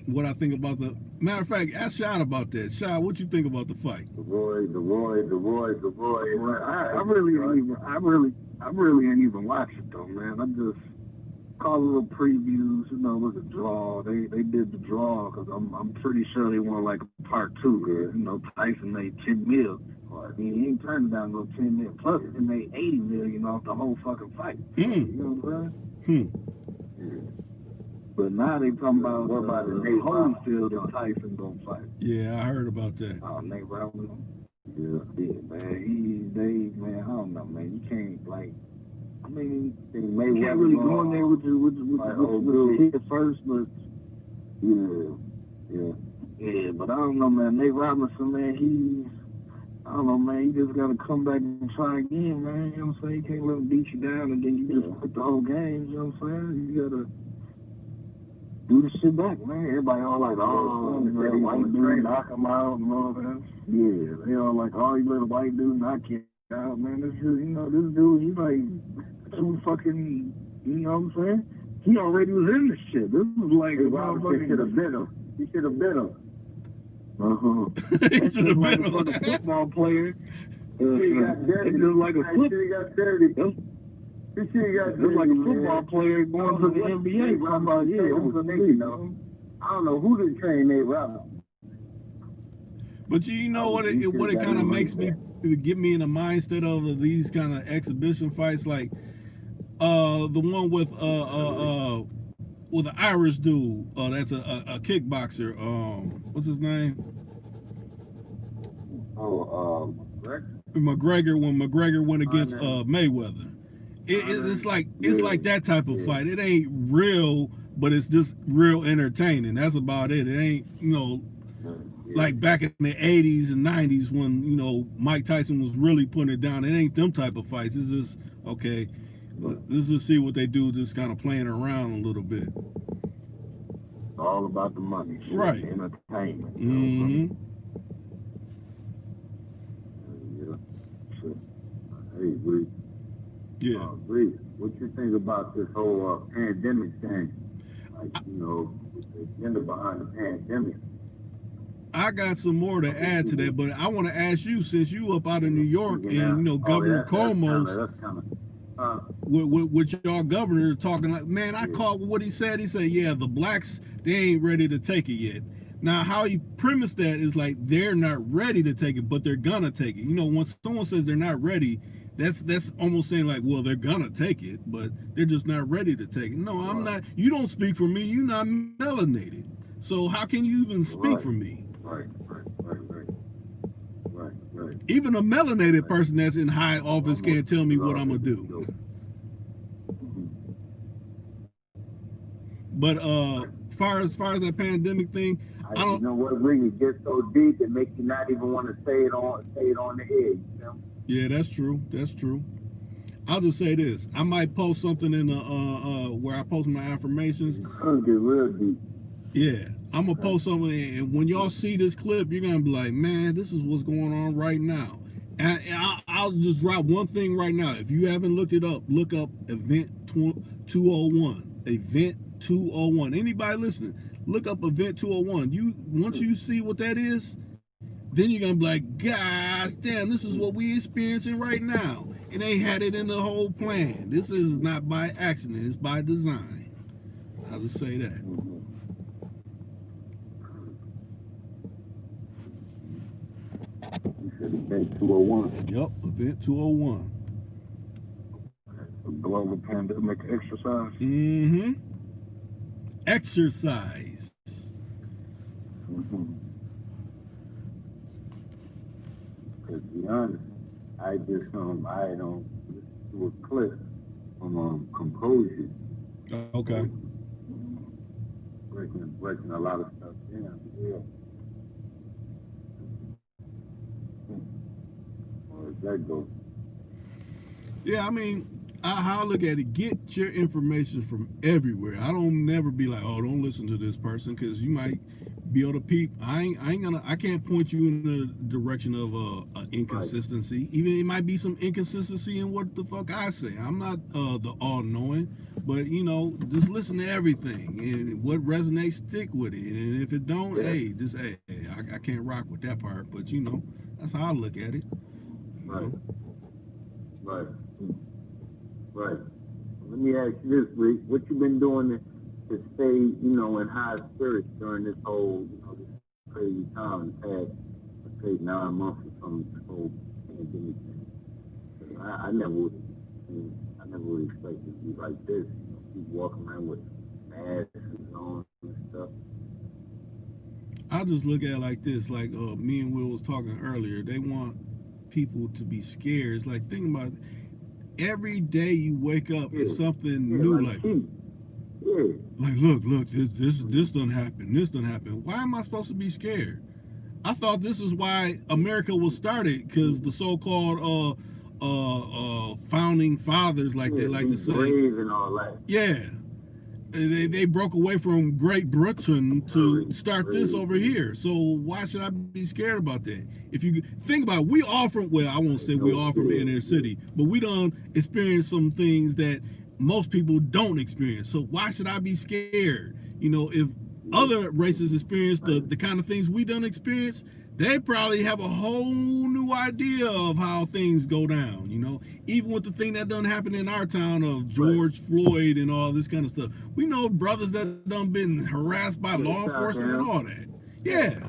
what I think about the matter of fact. Ask Shad about that. Shad, what you think about the fight? The Roy. I really ain't even watch it though, man. I just call little previews. It was a draw. They did the draw because I'm pretty sure they want like a part 2. Tyson made $10 million. He ain't turning down no $10 million. Plus, he made $80 million off the whole fucking fight. You know what I'm saying? Yeah. But now they talking about what about the Nate Holyfield and Tyson gonna fight. Yeah, I heard about that. Oh, Nate Robinson. Yeah, man. Man, I don't know, man. You can't you can't really go in there with the hit first, but yeah. But I don't know, man. Nate Robinson, man, I don't know, man. You just gotta come back and try again, man. You know what I'm saying? You can't let him beat you down and then you just quit the whole game. You know what I'm saying? You gotta do the shit back, man. Everybody all like, white dude knock him out and all that. Yeah, they all like, you let a white dude knock you out, man. This dude, he's like, too fucking, you know what I'm saying? He already was in this shit. This was like, he should have been him. He should have been him. He should have been him. Like a football player. He got dirty. It's just like a He got dirty. This shit got just like a football player going to the NBA. I don't know who did train Nate Robinson. But you know what it kind of makes me get me in the mindset of these kind of exhibition fights, like the one with the Irish dude. That's a kickboxer. What's his name? McGregor. When McGregor went against Mayweather. It's like that type of fight. It ain't real, but it's just real entertaining. That's about it. It ain't, like back in the 80s and 90s when, Mike Tyson was really putting it down. It ain't them type of fights. It's just, okay, let's just see what they do, just kind of playing around a little bit. All about the money. Right. Entertainment. Mm-hmm. Yeah. Reese, what you think about this whole pandemic thing? Like, you know, the agenda behind the pandemic. I got some more to add to that, but I want to ask you, since you up out of New York and you know Governor Cuomo's That's kind of with y'all governor talking like, man, I caught what he said. He said, yeah, the blacks, they ain't ready to take it yet. Now, how he premised that is like they're not ready to take it, but they're gonna take it. You know, when someone says they're not ready, that's almost saying like, well, they're gonna take it, but they're just not ready to take it. No, I'm not. You don't speak for me. You're not melanated. So how can you even speak for me? Right. Even a melanated person that's in high office can't tell me what I'm gonna do. But far as that pandemic thing, I don't. You know what? Really, it gets so deep it makes you not even want to say it on the air. You know? Yeah, that's true. That's true. I'll just say this: I might post something in the where I post my affirmations. It's gonna get real deep. Yeah, I'm gonna post something, and when y'all see this clip, you're gonna be like, "Man, this is what's going on right now." And I'll just drop one thing right now. If you haven't looked it up, look up Event 201. Event 201. Anybody listening, look up Event 201. Once you see what that is, then you're gonna be like, "Gosh, damn, this is what we experiencing right now." And they had it in the whole plan. This is not by accident; it's by design. I'll just say that. You said Event 201. Yep, Event 201. A global pandemic exercise. Mm-hmm. Exercise. To be honest, I don't listen to a clip from Composure. Okay. Breaking a lot of stuff down. Yeah. Where does that go? Yeah, I mean, how I look at it, get your information from everywhere. I don't never be like, oh, don't listen to this person, because you might be able to peep. I can't point you in the direction of inconsistency. Right. Even it might be some inconsistency in what the fuck I say. I'm not the all-knowing, but you know, just listen to everything, and what resonates, stick with it. And if it don't, I can't rock with that part. But you know, that's how I look at it. Right. Right. Let me ask you this, Rick. What you been doing to stay, you know, in high spirits during this whole, you know, this crazy time, the past, let's say, 9 months or something, this whole pandemic thing? I never would expect it to be like this. You know, people walking around with masks on and stuff. I just look at it like this, like me and Will was talking earlier. They want people to be scared. It's like, think about it. Every day you wake up, it's something new. Like look, this done happen. This done happen. Why am I supposed to be scared? I thought this is why America was started, because the so-called founding fathers, like they like to say, and all that. Yeah. They broke away from Great Britain to start this over here. So why should I be scared about that? If you think about it, we all from, well, I won't say we all from inner city, but we done experience some things that most people don't experience. So why should I be scared? You know, if other races experience the kind of things we done experience, they probably have a whole new idea of how things go down, you know. Even with the thing that done happened in our town of George Floyd and all this kind of stuff. We know brothers that done been harassed by law enforcement and all that. Yeah.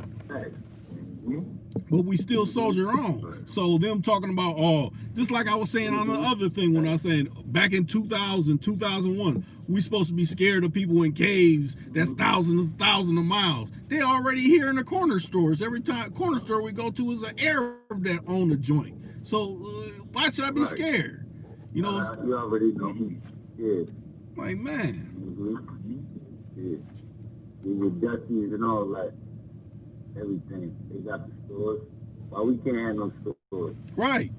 But we still soldier on. So them talking about, just like I was saying on the other thing when I was saying back in 2000, 2001, we supposed to be scared of people in caves that's thousands of miles. They already here in the corner stores. Every corner store we go to is an Arab that own a joint. So why should I be scared? You know, you already know. Yeah. Like, man. Yeah. The Dutchies and all that. Everything. They got the stores. Why we can't have no stores? Right.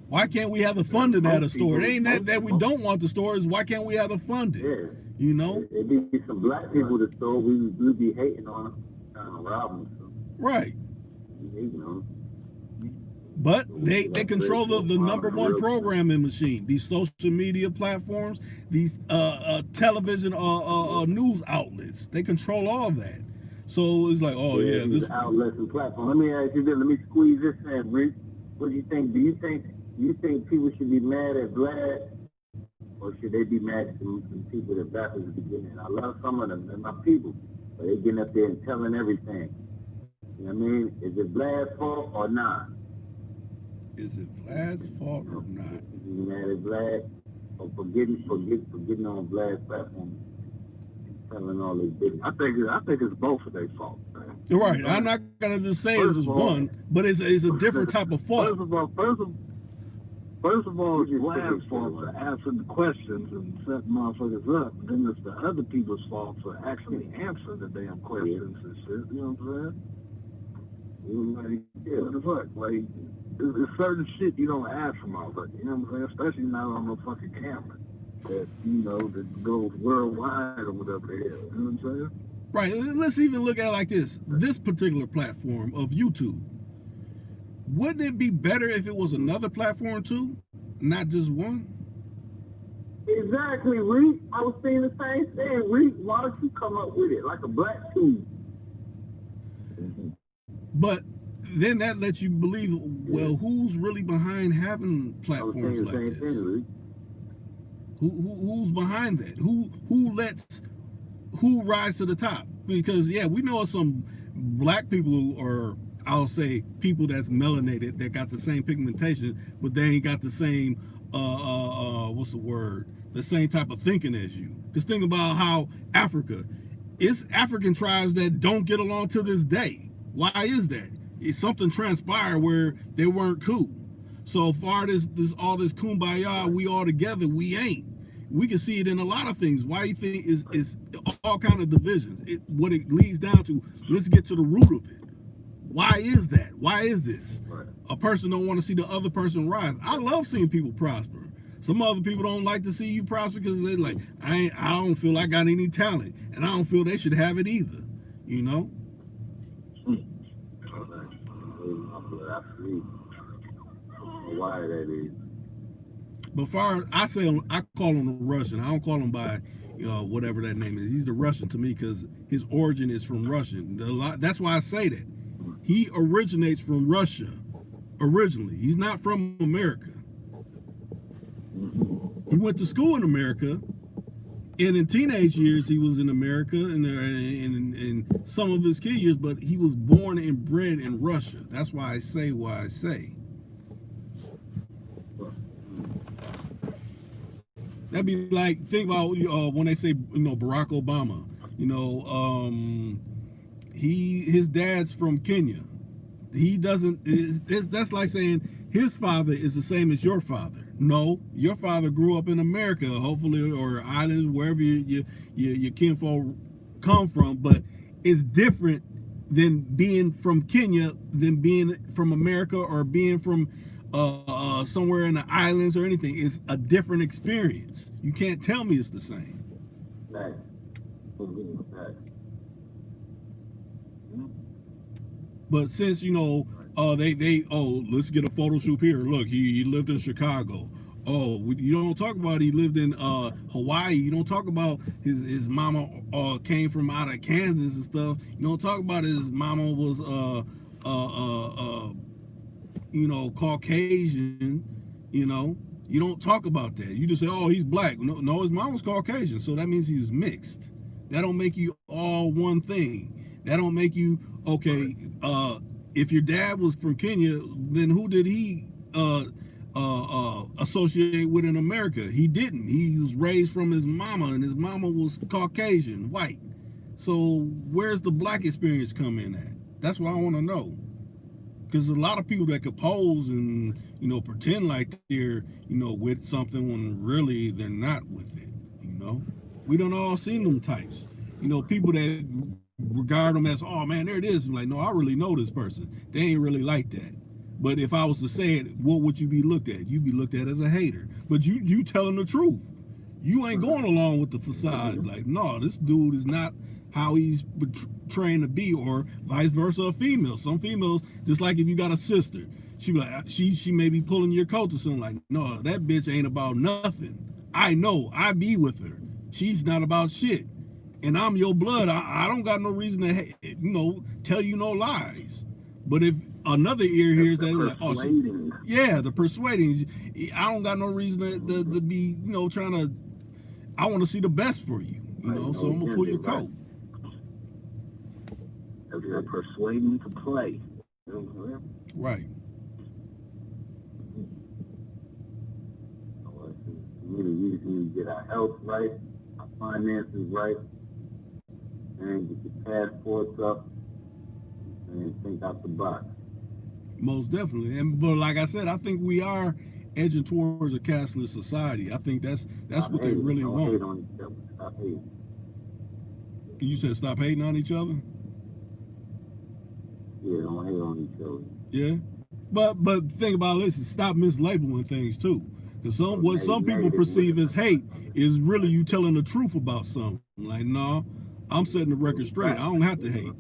Why can't we have the funding at a store? It ain't that we don't want the stores. Why can't we have the funding? Yeah. You know? It be some black people at the store. We be hating on them, trying to rob them. So. Right. You know. But they control the number one programming machine. These social media platforms, these television news outlets, they control all that. So it's like, oh yeah, these this outlets and platforms. Let me ask you this. Let me squeeze this in, Rick. What do you think? Do you think people should be mad at Vlad, or should they be mad at some people that back at the beginning? I love some of them. They're my people, but they getting up there and telling everything. You know what I mean? Is it Vlad's fault or not? is it Vlad's fault or not? You mad at Vlad for getting on Vlad's platform, telling all this business? I think it's both of their fault, man. Right. I'm not gonna just say it's just one, but it's a different type of fault. First of all, it's Vlad's fault for answering the questions and setting motherfuckers up. And then it's the other people's fault for actually answering the damn questions and shit. You know what I'm saying? Like, yeah, what the fuck? Like, there's certain shit you don't ask from motherfuckers. You know what I'm saying? Especially not on no fucking camera. That goes worldwide or whatever the hell. You know what I'm saying? Right. Let's even look at it like this. This particular platform of YouTube. Wouldn't it be better if it was another platform too, not just one? Exactly, Reek. I was saying the same thing. Reek, why don't you come up with it like a black tube? But then that lets you believe, well, who's really behind having platforms like this? Thing, Who's behind that? Who rise to the top? Because yeah, we know some black people, or I'll say people that's melanated, that got the same pigmentation, but they ain't got the same what's the word? The same type of thinking as you. Just think about how it's African tribes that don't get along to this day. Why is that? It's something transpired where they weren't cool. So far all this kumbaya, we all together, we ain't. We can see it in a lot of things. Why you think is all kind of divisions? What it leads down to, let's get to the root of it. Why is that? Why is this? Right. A person don't want to see the other person rise. I love seeing people prosper. Some other people don't like to see you prosper because they're like, I don't feel I got any talent, and I don't feel they should have it either. You know? Why that is. But I call him a Russian. I don't call him by whatever that name is. He's the Russian to me because his origin is from Russian. That's why I say that. He originates from Russia originally. He's not from America. He went to school in America, and in teenage years he was in America, and in some of his kid years, but he was born and bred in Russia. That's why I say what I say. That'd be like, think about when they say, Barack Obama. His dad's from Kenya. He doesn't. That's like saying his father is the same as your father. No, your father grew up in America, hopefully, or islands, wherever your kinfolk come from. But it's different than being from Kenya, than being from America, or being from somewhere in the islands or anything. It's a different experience. You can't tell me it's the same. Right. But since let's get a photo shoot here. Look, he lived in Chicago. Oh, you don't talk about he lived in Hawaii. You don't talk about his mama came from out of Kansas and stuff. You don't talk about his mama was Caucasian. You don't talk about that. You just say, oh, he's black. No, his mom was Caucasian, so that means he was mixed. That don't make you all one thing. That don't make you okay. If your dad was from Kenya, then who did he associate with in America? He didn't. He was raised from his mama, and his mama was Caucasian, white. So where's the black experience come in at? That's what I want to know. Because a lot of people that could pose and pretend like they're with something when really they're not with it. We don't all seen them types. People that regard them as, oh man, there it is. I'm like, no, I really know this person. They ain't really like that. But if I was to say it, what would you be looked at? You'd be looked at as a hater. But you telling the truth. You ain't going along with the facade. Like, no, this dude is not how he's trained to be, or vice versa, a female. Some females, just like if you got a sister, she be like, she may be pulling your coat or something like, no, that bitch ain't about nothing. I know, I be with her. She's not about shit. And I'm your blood. I don't got no reason to, tell you no lies. But if another ear hears that, like, oh, the persuading. I don't got no reason to be, trying to. I want to see the best for you, so I'm gonna pull your coat. They're persuading to play. Right. We need to get our health right, our finances right, and get the passports up, and think out the box. Most definitely, but like I said, I think we are edging towards a cashless society. I think that's what they really want. Hate on each other. Stop hating. You said stop hating on each other. Yeah, don't hate on each other. Yeah, but think about this: stop mislabeling things too. Because what some people perceive as hate is really you telling the truth about something. Like, no, I'm setting the record straight. I don't have to hate.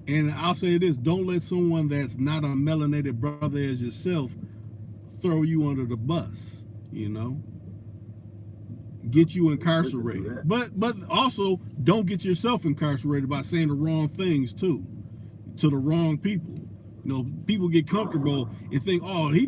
And I'll say this, don't let someone that's not a melanated brother as yourself throw you under the bus, get you incarcerated. But also don't get yourself incarcerated by saying the wrong things too, to the wrong people. People get comfortable and think, oh, he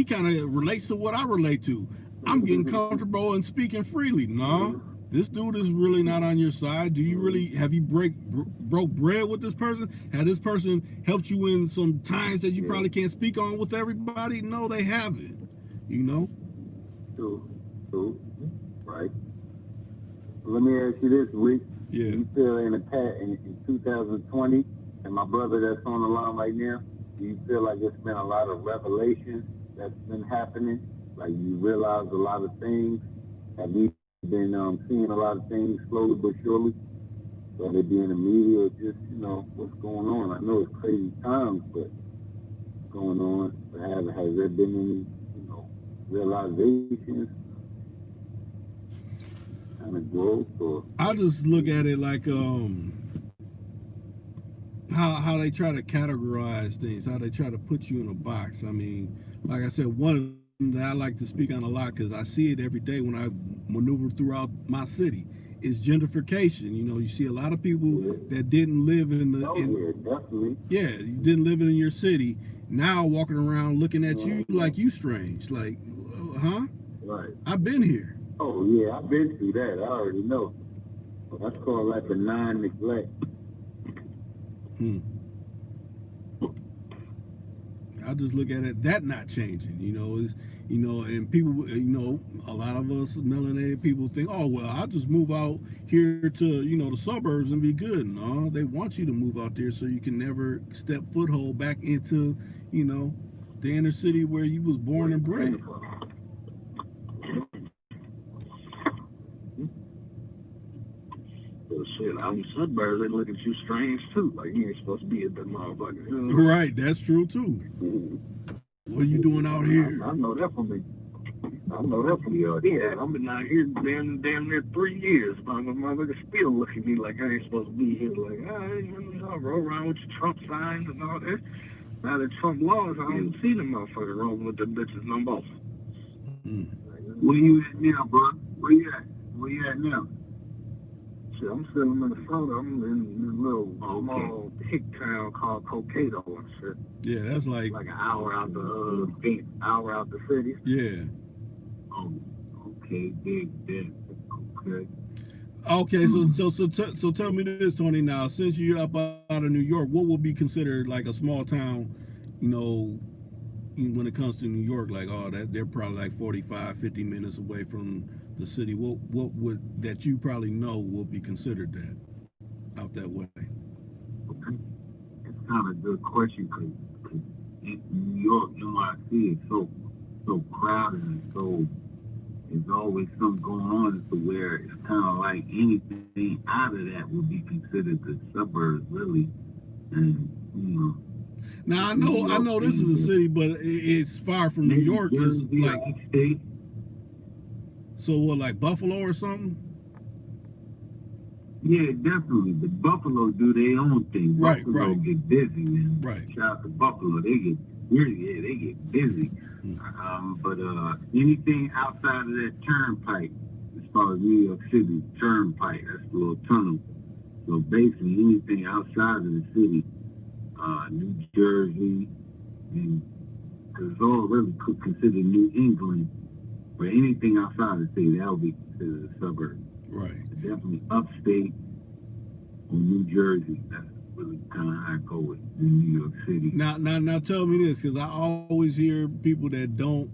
kind of relates to what I relate to. I'm getting comfortable and speaking freely. No. This dude is really not on your side. Have you broke bread with this person? Had this person helped you in some times that you probably can't speak on with everybody? No, they haven't. True. Right. Let me ask you this, Rick. Yeah. You feel in 2020, and my brother that's on the line right now, do you feel like it's been a lot of revelations that's been happening? Like you realize a lot of things? Have you been seeing a lot of things slowly but surely, whether it be in the media or just, what's going on? I know it's crazy times, but what's going on? But has there been any, realizations, kind of growth? Or I just look at it like how they try to categorize things, how they try to put you in a box. I mean, like I said, one that I like to speak on a lot because I see it every day when I maneuver throughout my city is gentrification. You see a lot of people that didn't live in definitely. You didn't live in your city, now walking around looking at you like you strange, like, huh? Right. I've been here. Oh yeah, I've been through that. I already know. Well, that's called like a non-neglect. I just look at it that not changing, and people, a lot of us melanated people think, oh well, I'll just move out here to, the suburbs and be good. No, they want you to move out there so you can never step foothold back into, the inner city where you was born and bred. Shit, out in the suburbs, they look at you strange too. Like you ain't supposed to be at that motherfucker. Right, that's true too. What are you doing out here? I know that from me. Yeah, I've been out here damn near 3 years. My motherfucker still look at me like I ain't supposed to be here. Like, I roll around with your Trump signs and all that. Now that Trump laws, I don't see them motherfuckers rolling with them bitches no more. Where you at now, bro? Where you at now? I'm still in Minnesota. I'm in a little small hick town called Cokato and shit. Yeah, that's like an hour out the city. Yeah. Oh, okay, big. Okay. Okay, so tell me this, Tony. Now, since you're up out of New York, what would be considered like a small town, when it comes to New York? Like, they're probably like 45, 50 minutes away from the city. What would that you probably know will be considered that out that way? It's kind of a good question because in New York, I see it so crowded and so there's always something going on to where it's kind of like anything out of that would be considered the suburbs, really. And now I know this is a city, but it's far from New York. It's like state. So what, like Buffalo or something? Yeah, definitely. The Buffalo do their own thing. Right, Buffalo right. get busy, man. Right. Shout out to Buffalo. They get they get busy. But anything outside of that turnpike, as far as New York City turnpike, that's the little tunnel. So basically, anything outside of the city, New Jersey, and because it's all really considered New England, but anything outside of the city, that would be considered a suburb. Right. Definitely upstate or New Jersey. That's really kind of how I go with New York City. Now, tell me this, because I always hear people that don't,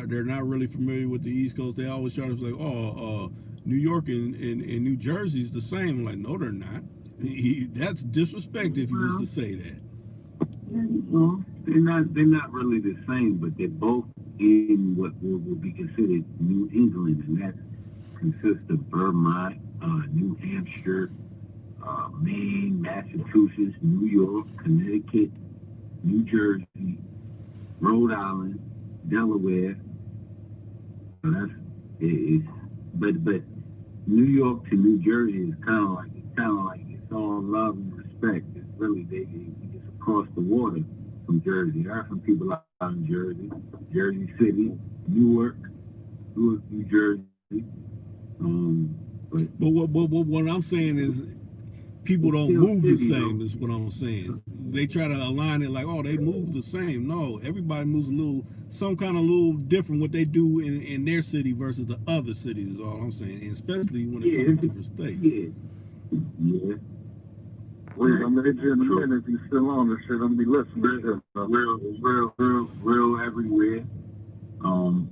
they're not really familiar with the East Coast. They always try to say, "Oh, New York and New Jersey is the same." I'm like, no, they're not. That's disrespect if you was to say that. Well, they're not really the same, but they're both in what will be considered New England, and that consists of Vermont, New Hampshire, Maine, Massachusetts, New York, Connecticut, New Jersey, Rhode Island, Delaware. So that's it's but New York to New Jersey is kind of like it's all love and respect. It's really it's across the water from Jersey. There are some people out in Jersey, Jersey City, Newark, New Jersey. But what I'm saying is, people don't move the same. Is what I'm saying. They try to align it like, oh, they move the same. No, everybody moves some kind of little different. What they do in their city versus the other cities is all I'm saying, and especially when it comes to different states. Yeah. Wait, I'm gonna hit you in a minute if you still on this shit. I'm gonna be listening. Real everywhere.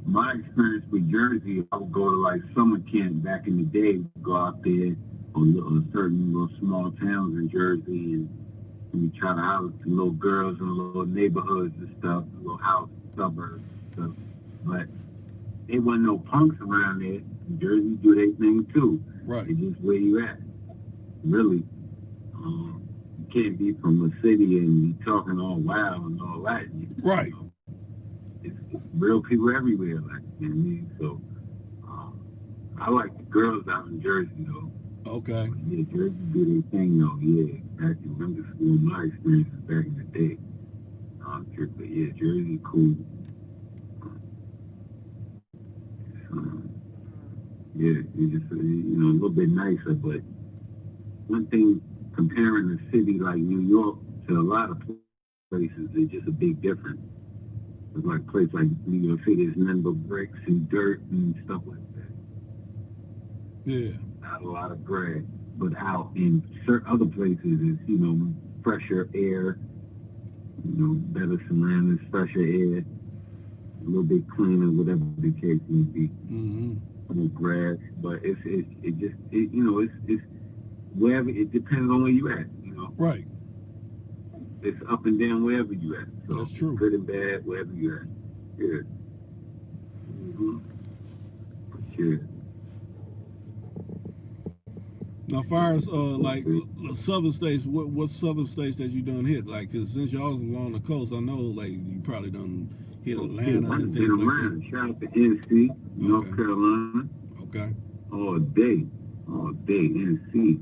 My experience with Jersey, I would go to like summer camp back in the day, go out there on certain little small towns in Jersey, and we try to house the little girls in little neighborhoods and stuff, little house suburbs and stuff. But there wasn't no punks around there. Jersey do their thing too. Right. It's just where you at. Really. You can't be from a city and be talking all wild and all that. Right. You know, it's real people everywhere, like, you know what I mean? So, I like the girls out in Jersey, though. Okay. But yeah, Jersey do their thing, though. Yeah, back in, I'm just doing my experiences back in the day. But yeah, Jersey cool. Yeah, it's just, a little bit nicer, but one thing, comparing a city like New York to a lot of places, it's just a big difference. It's like a place like New York City is nothing but bricks and dirt and stuff like that. Yeah. Not a lot of bread. But out in certain other places is, fresher air, better surroundings, fresher air, a little bit cleaner, whatever the case may be. Mm-hmm. More grass, but it's wherever, it depends on where you at, Right. It's up and down wherever you at. So That's true. Good and bad, wherever you at. Yeah. Mm-hmm. Yeah. Now, as far as like southern states, what southern states that you done hit? Like, cause since y'all was along the coast, I know like you probably done hit Atlanta and things like that. Shout out to NC, North Carolina. Okay. All day, NC.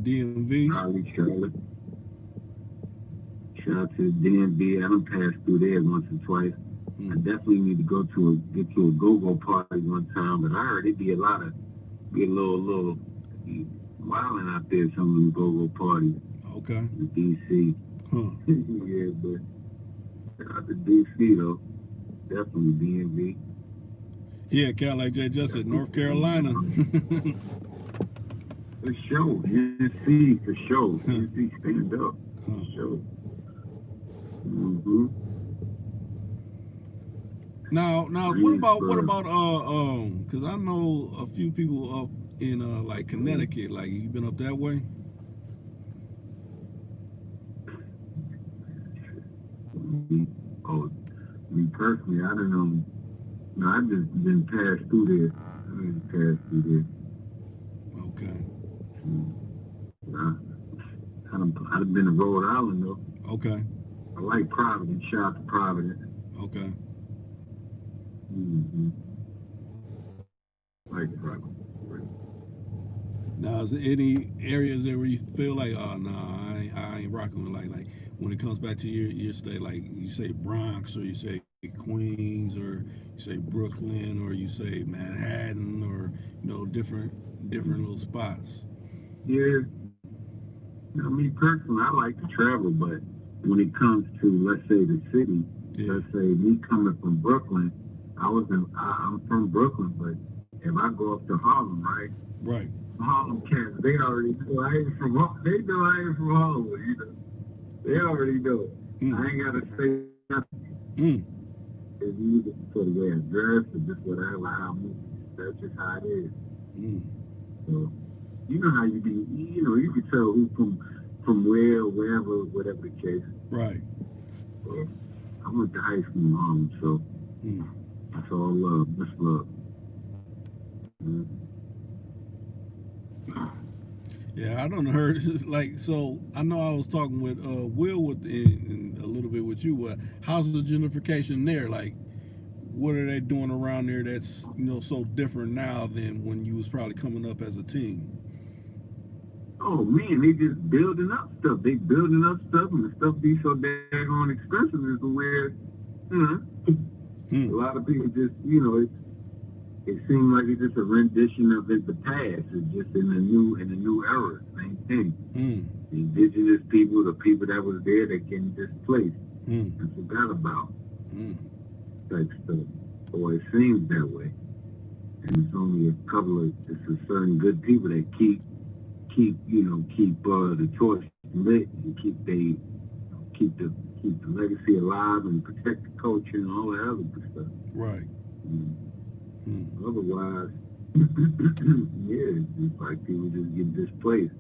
DMV. Charlotte. Shout out to the DMV. I done passed through there once or twice. I definitely need to get to a go-go party one time, but I heard it be a little wilding out there, some of them go-go parties. Okay. In DC. Huh. Yeah, but shout out to DC though. Definitely DMV. Yeah, Cal, like Jay just said, North Carolina. For sure. NC for sure. NC stand up. For sure. Mm-hmm. Now, what about because I know a few people up in like Connecticut. Like, you been up that way? Oh, me personally, I don't know. No, I just been passed through there. Okay. I've been to Rhode Island though. Okay. I like Providence. Shout out to Providence. Okay. Mm-hmm. like Brooklyn. Now, is there any areas there where you feel like, oh no, I ain't rocking with like when it comes back to your state, like you say Bronx or you say Queens or you say Brooklyn or you say Manhattan or different little spots. Yeah, me personally, I like to travel, but when it comes to, let's say, the city, Yeah. let's say me coming from Brooklyn, I'm from Brooklyn, but if I go up to Harlem, right? Right. Harlem cats, they already know I ain't from they know I ain't from Hollywood, They already know. I ain't gotta say nothing. Mm. It's either for the way I dress or just whatever how I move. That's just how it is. Mm. So you know how you be, you can tell who from where, wherever, whatever the case. Right. So, I went to high school in Harlem, so that's all love. Much love. Yeah, I don't heard like so. I know I was talking with Will in a little bit with you. How's the gentrification there? Like, what are they doing around there that's so different now than when you was probably coming up as a teen? Oh man, they just building up stuff. They building up stuff, and the stuff be so daggone expensive is where, a lot of people just, it seems like it's just a rendition of the past. It's just in the new era, same thing. The indigenous people, the people that was there that getting displaced and forgot about type stuff. Or it seems that way. And it's only it's a certain good people that keep the torch lit and keep the legacy alive and protect the culture and all that other good stuff. Right. Otherwise, yeah, it's like people just get displaced.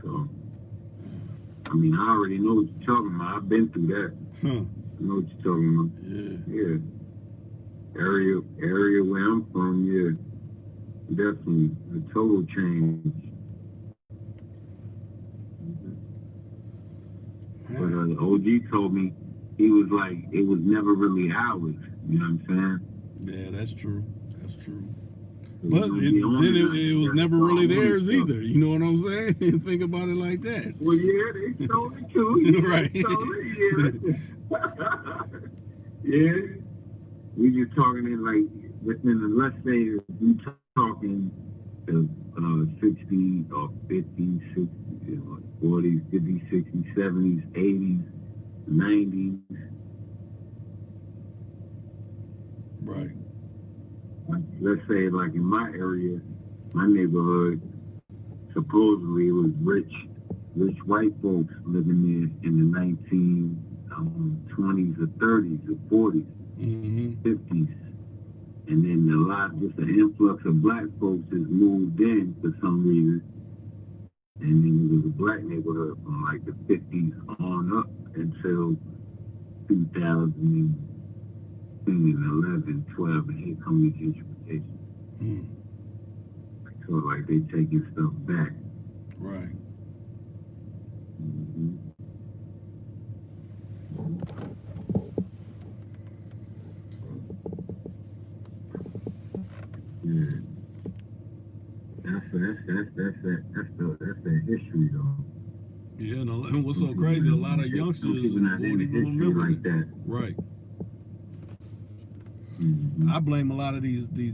So, I mean, I already know what you're talking about. I've been through that. I know what you're talking about. Yeah. Area where I'm from, yeah. Definitely a total change. But OG told me he was like, it was never really ours. You know what I'm saying? Yeah, that's true. That's true. So But it was never really theirs either. You know what I'm saying? Think about it like that. Well, yeah, they stole it too. Yeah, right. They stole it, yeah. Yeah. We just talking in like within the, let's say we talking the 60s or 50s, 60s, 40s, 50s, 60s, 70s, 80s, 90s. Right. Let's say like in my area, my neighborhood, supposedly it was rich white folks living there in the 1920s or 30s or 40s, 50s. And then just an influx of black folks just moved in for some reason. And then it was a black neighborhood from like the 50s on up until 2010, 11, 12, and here comes the gentrification. So like they taking stuff back. Right. Yeah. That's the history though. Yeah, no, and what's so crazy? A lot of youngsters won't even remember like that. Right. I blame a lot of these they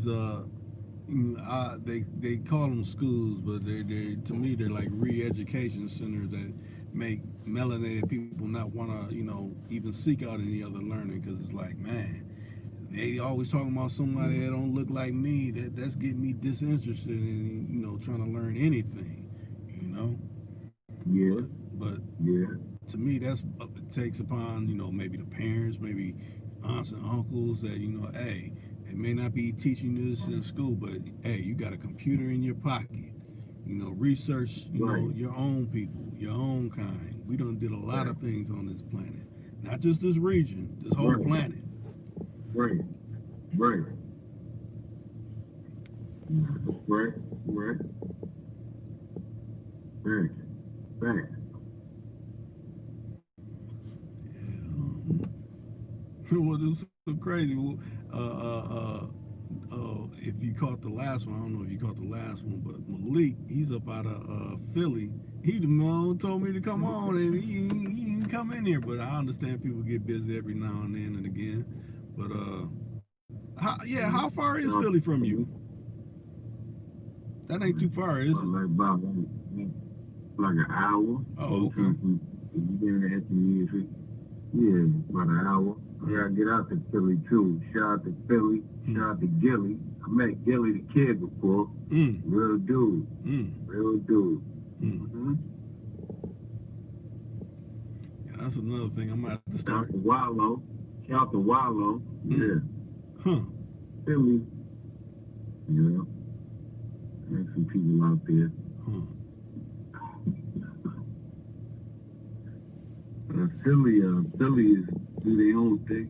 call them schools, but they to me they're like re-education centers that make melanated people not want to even seek out any other learning, because it's like, man, they always talking about somebody that don't look like me, that's getting me disinterested in trying to learn anything. Yeah. But yeah, to me that's takes upon maybe the parents, maybe aunts and uncles that hey, they may not be teaching this in school, but hey, you got a computer in your pocket, research your own people, your own kind. We done did a lot of things on this planet, not just this region, this whole planet. Right. Thanks. Well, this is so crazy. If you caught the last one. I don't know if you caught the last one, but Malik, he's up out of Philly. He told me to come on, and he didn't come in here. But I understand people get busy every now and then and again. But how far is Philly from you? That ain't too far, is it? Like an hour. Oh, okay. Yeah, about an hour. I gotta get out to Philly too. Shout out to Philly. Shout out to Gilly. I met Gilly the kid before. Real dude. Real dude. Yeah, that's another thing I might have to start. Shout out to Wallow. Yeah. Philly. Yeah. There's some people out there. Philly is do their own thing.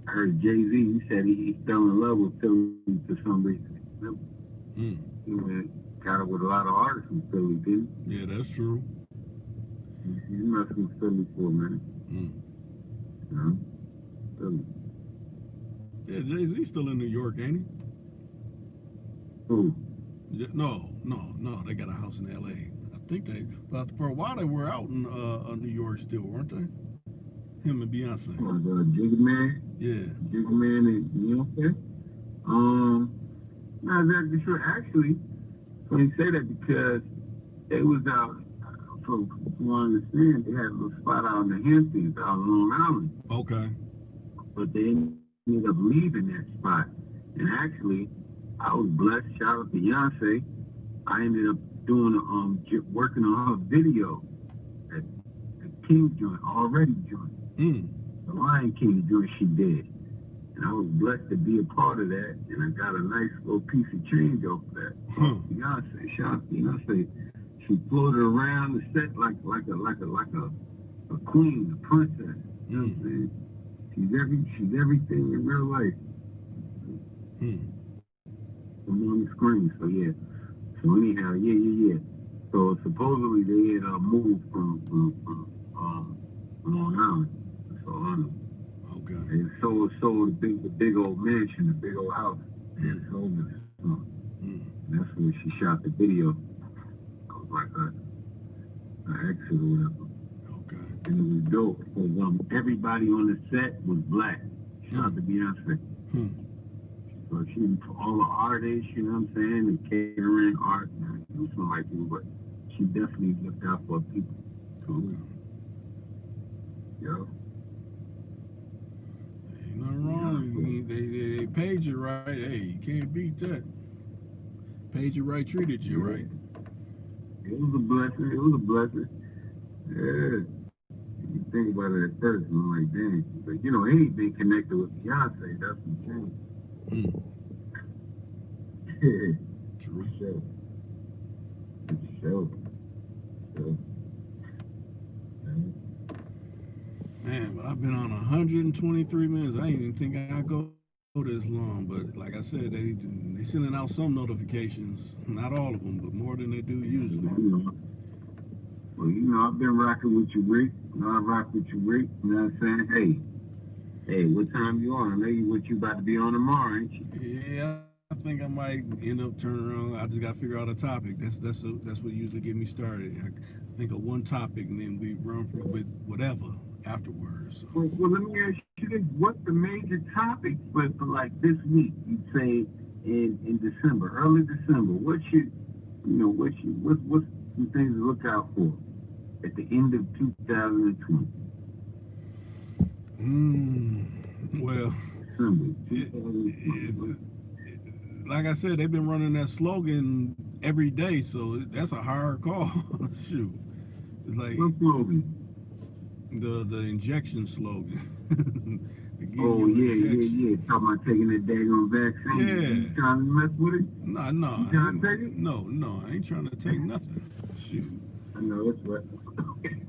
I heard Jay-Z, he said he fell in love with Philly for some reason. He got it with a lot of artists in Philly, didn't he? Yeah, that's true. He must be Philly for a minute. Philly. Yeah, Jay-Z's still in New York, ain't he? Who? No, they got a house in L.A. I think but for a while they were out in New York still, weren't they? Him and Beyonce. Jigga Man? Yeah. Jigga Man and Beyonce? Not exactly sure. Actually, when you say that, because they was out, from what I understand, they had a little spot out in the Hamptons, out on Long Island. Okay. But they ended up leaving that spot. And actually, I was blessed. Shout out to Beyonce. I ended up doing working on her video at King joint, already joint. The Lion King joint she did. And I was blessed to be a part of that, and I got a nice little piece of change off of that. Beyonce, shout out to Beyonce. She floated around the set like a queen, a princess. You know what I'm saying? She's everything in real life. I'm on the screen, so yeah. So anyhow, yeah. So supposedly they had moved from Long Island. That's all I know. Okay. And sold the big old mansion, the big old house. And sold it. And that's where she shot the video. It was like an exit or whatever. Okay. And it was dope because everybody on the set was black. Shout out to Beyonce. So she, all the artists, you know what I'm saying, the catering, art, it was some like people, but she definitely looked out for people. Okay. Yo. Ain't nothing wrong. They paid you right. Hey, you can't beat that. Paid you right, treated you right. It was a blessing. Yeah. You think about it at first, and I'm like, dang. But you know, anything connected with Beyonce, that's the thing. True. Sure. Man, but I've been on 123 minutes. I didn't even think I'd go this long, but like I said, they sending out some notifications. Not all of them, but more than they do usually. Well, you know, I've been rocking with you, Rick. I rock with you, Rick. You know what I'm saying? Hey, what time you on? I know you about to be on tomorrow, ain't you? Yeah, I think I might end up turning around. I just got to figure out a topic. That's what usually get me started. I think of one topic, and then we run with whatever afterwards. So. Well, let me ask you this: what's the major topic for like this week? You'd say in December, early December. What's some things to look out for at the end of 2020? Well, like I said, they've been running that slogan every day, so that's a hard call. Shoot, it's like what slogan? The injection slogan. Yeah. Talking about taking that daggone vaccine. Yeah. You trying to mess with it? No. You trying to take it? No, I ain't trying to take nothing. Shoot. I know that's right.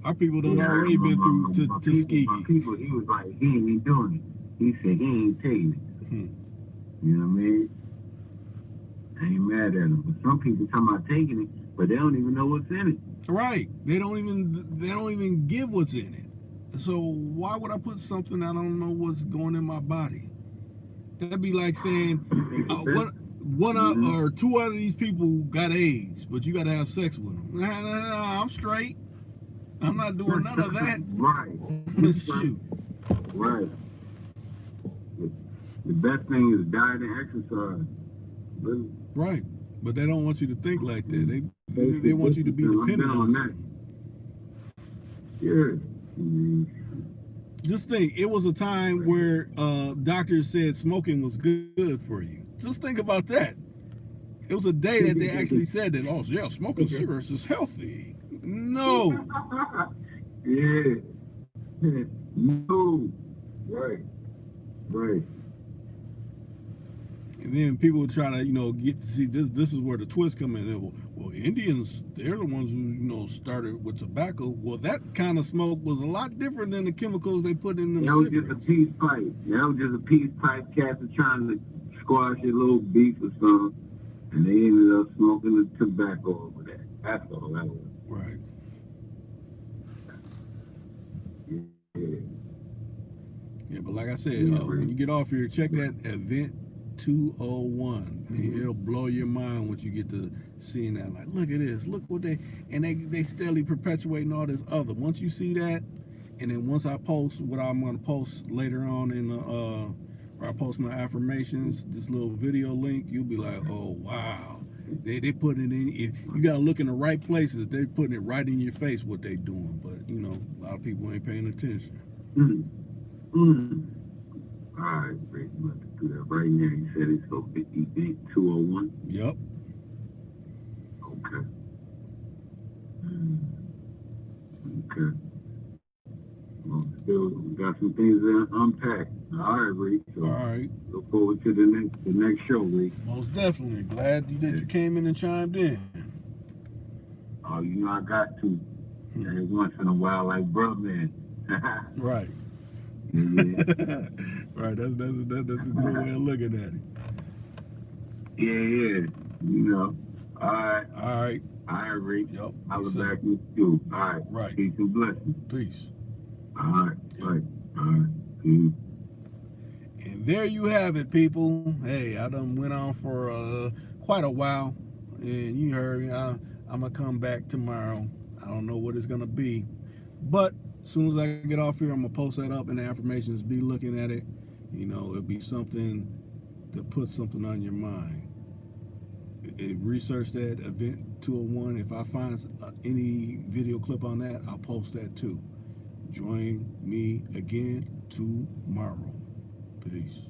Our people done already been through Tuskegee. My people, he was like, he ain't doing it. He said he ain't taking it. You know what I mean? I ain't mad at him. But some people talking about taking it, but they don't even know what's in it. Right. They don't even give what's in it. So why would I put something I don't know what's going in my body? That'd be like saying one out or two out of these people got AIDS, but you got to have sex with them. Nah, I'm straight. I'm not doing none of that. Right. Shoot. Right. The best thing is diet and exercise. Really. Right. But they don't want you to think like that. They want you to be dependent on that. Yeah. Just think, it was a time where doctors said smoking was good for you. Just think about that. It was a day that they actually said that, oh, yeah, smoking cigarettes is healthy. No. Yeah. No. Right. Right. And then people would try to, get to see this is where the twist come in. Well, Indians, they're the ones who, started with tobacco. Well, that kind of smoke was a lot different than the chemicals they put in them cigarettes. That was just a peace pipe. That was just a peace pipe. Cats are trying to squash a little beef or something, and they ended up smoking the tobacco over that. That's all that was. Right. Yeah, but like I said, when you get off here, check that event 201. And it'll blow your mind once you get to seeing that. Like, look at this, look what they steadily perpetuating all this other. Once you see that, and then once I post what I'm gonna post later on in the where I post my affirmations, this little video link, you'll be like, oh wow. They put it in. If you gotta look in the right places, they're putting it right in your face what they doing. But a lot of people ain't paying attention. All right, great. I'm going to do that right now. You said it's so 201? Yep. Okay. Okay. Well, still got some things to unpack. All right, Reed. So all right. Look forward to the next show, Reed. Most definitely. Glad that you came in and chimed in. Oh, I got to. Every once in a while, like, bro, man. Right. Yeah. Right, that's a good way of looking at it. Yeah. All right. All right. All right, Reed. Yep. I'll be back with you. All right. Right. Peace and blessings. Peace. All right. Yep. Right. All right. Peace. And there you have it, people. Hey, I done went on for quite a while, and you heard me. I'm gonna come back tomorrow. I don't know what it's gonna be, but as soon as I get off here, I'm gonna post that up in the affirmations. Be looking at it. It'll be something to put something on your mind. Research that event 201. If I find any video clip on that, I'll post that too. Join me again tomorrow. Peace.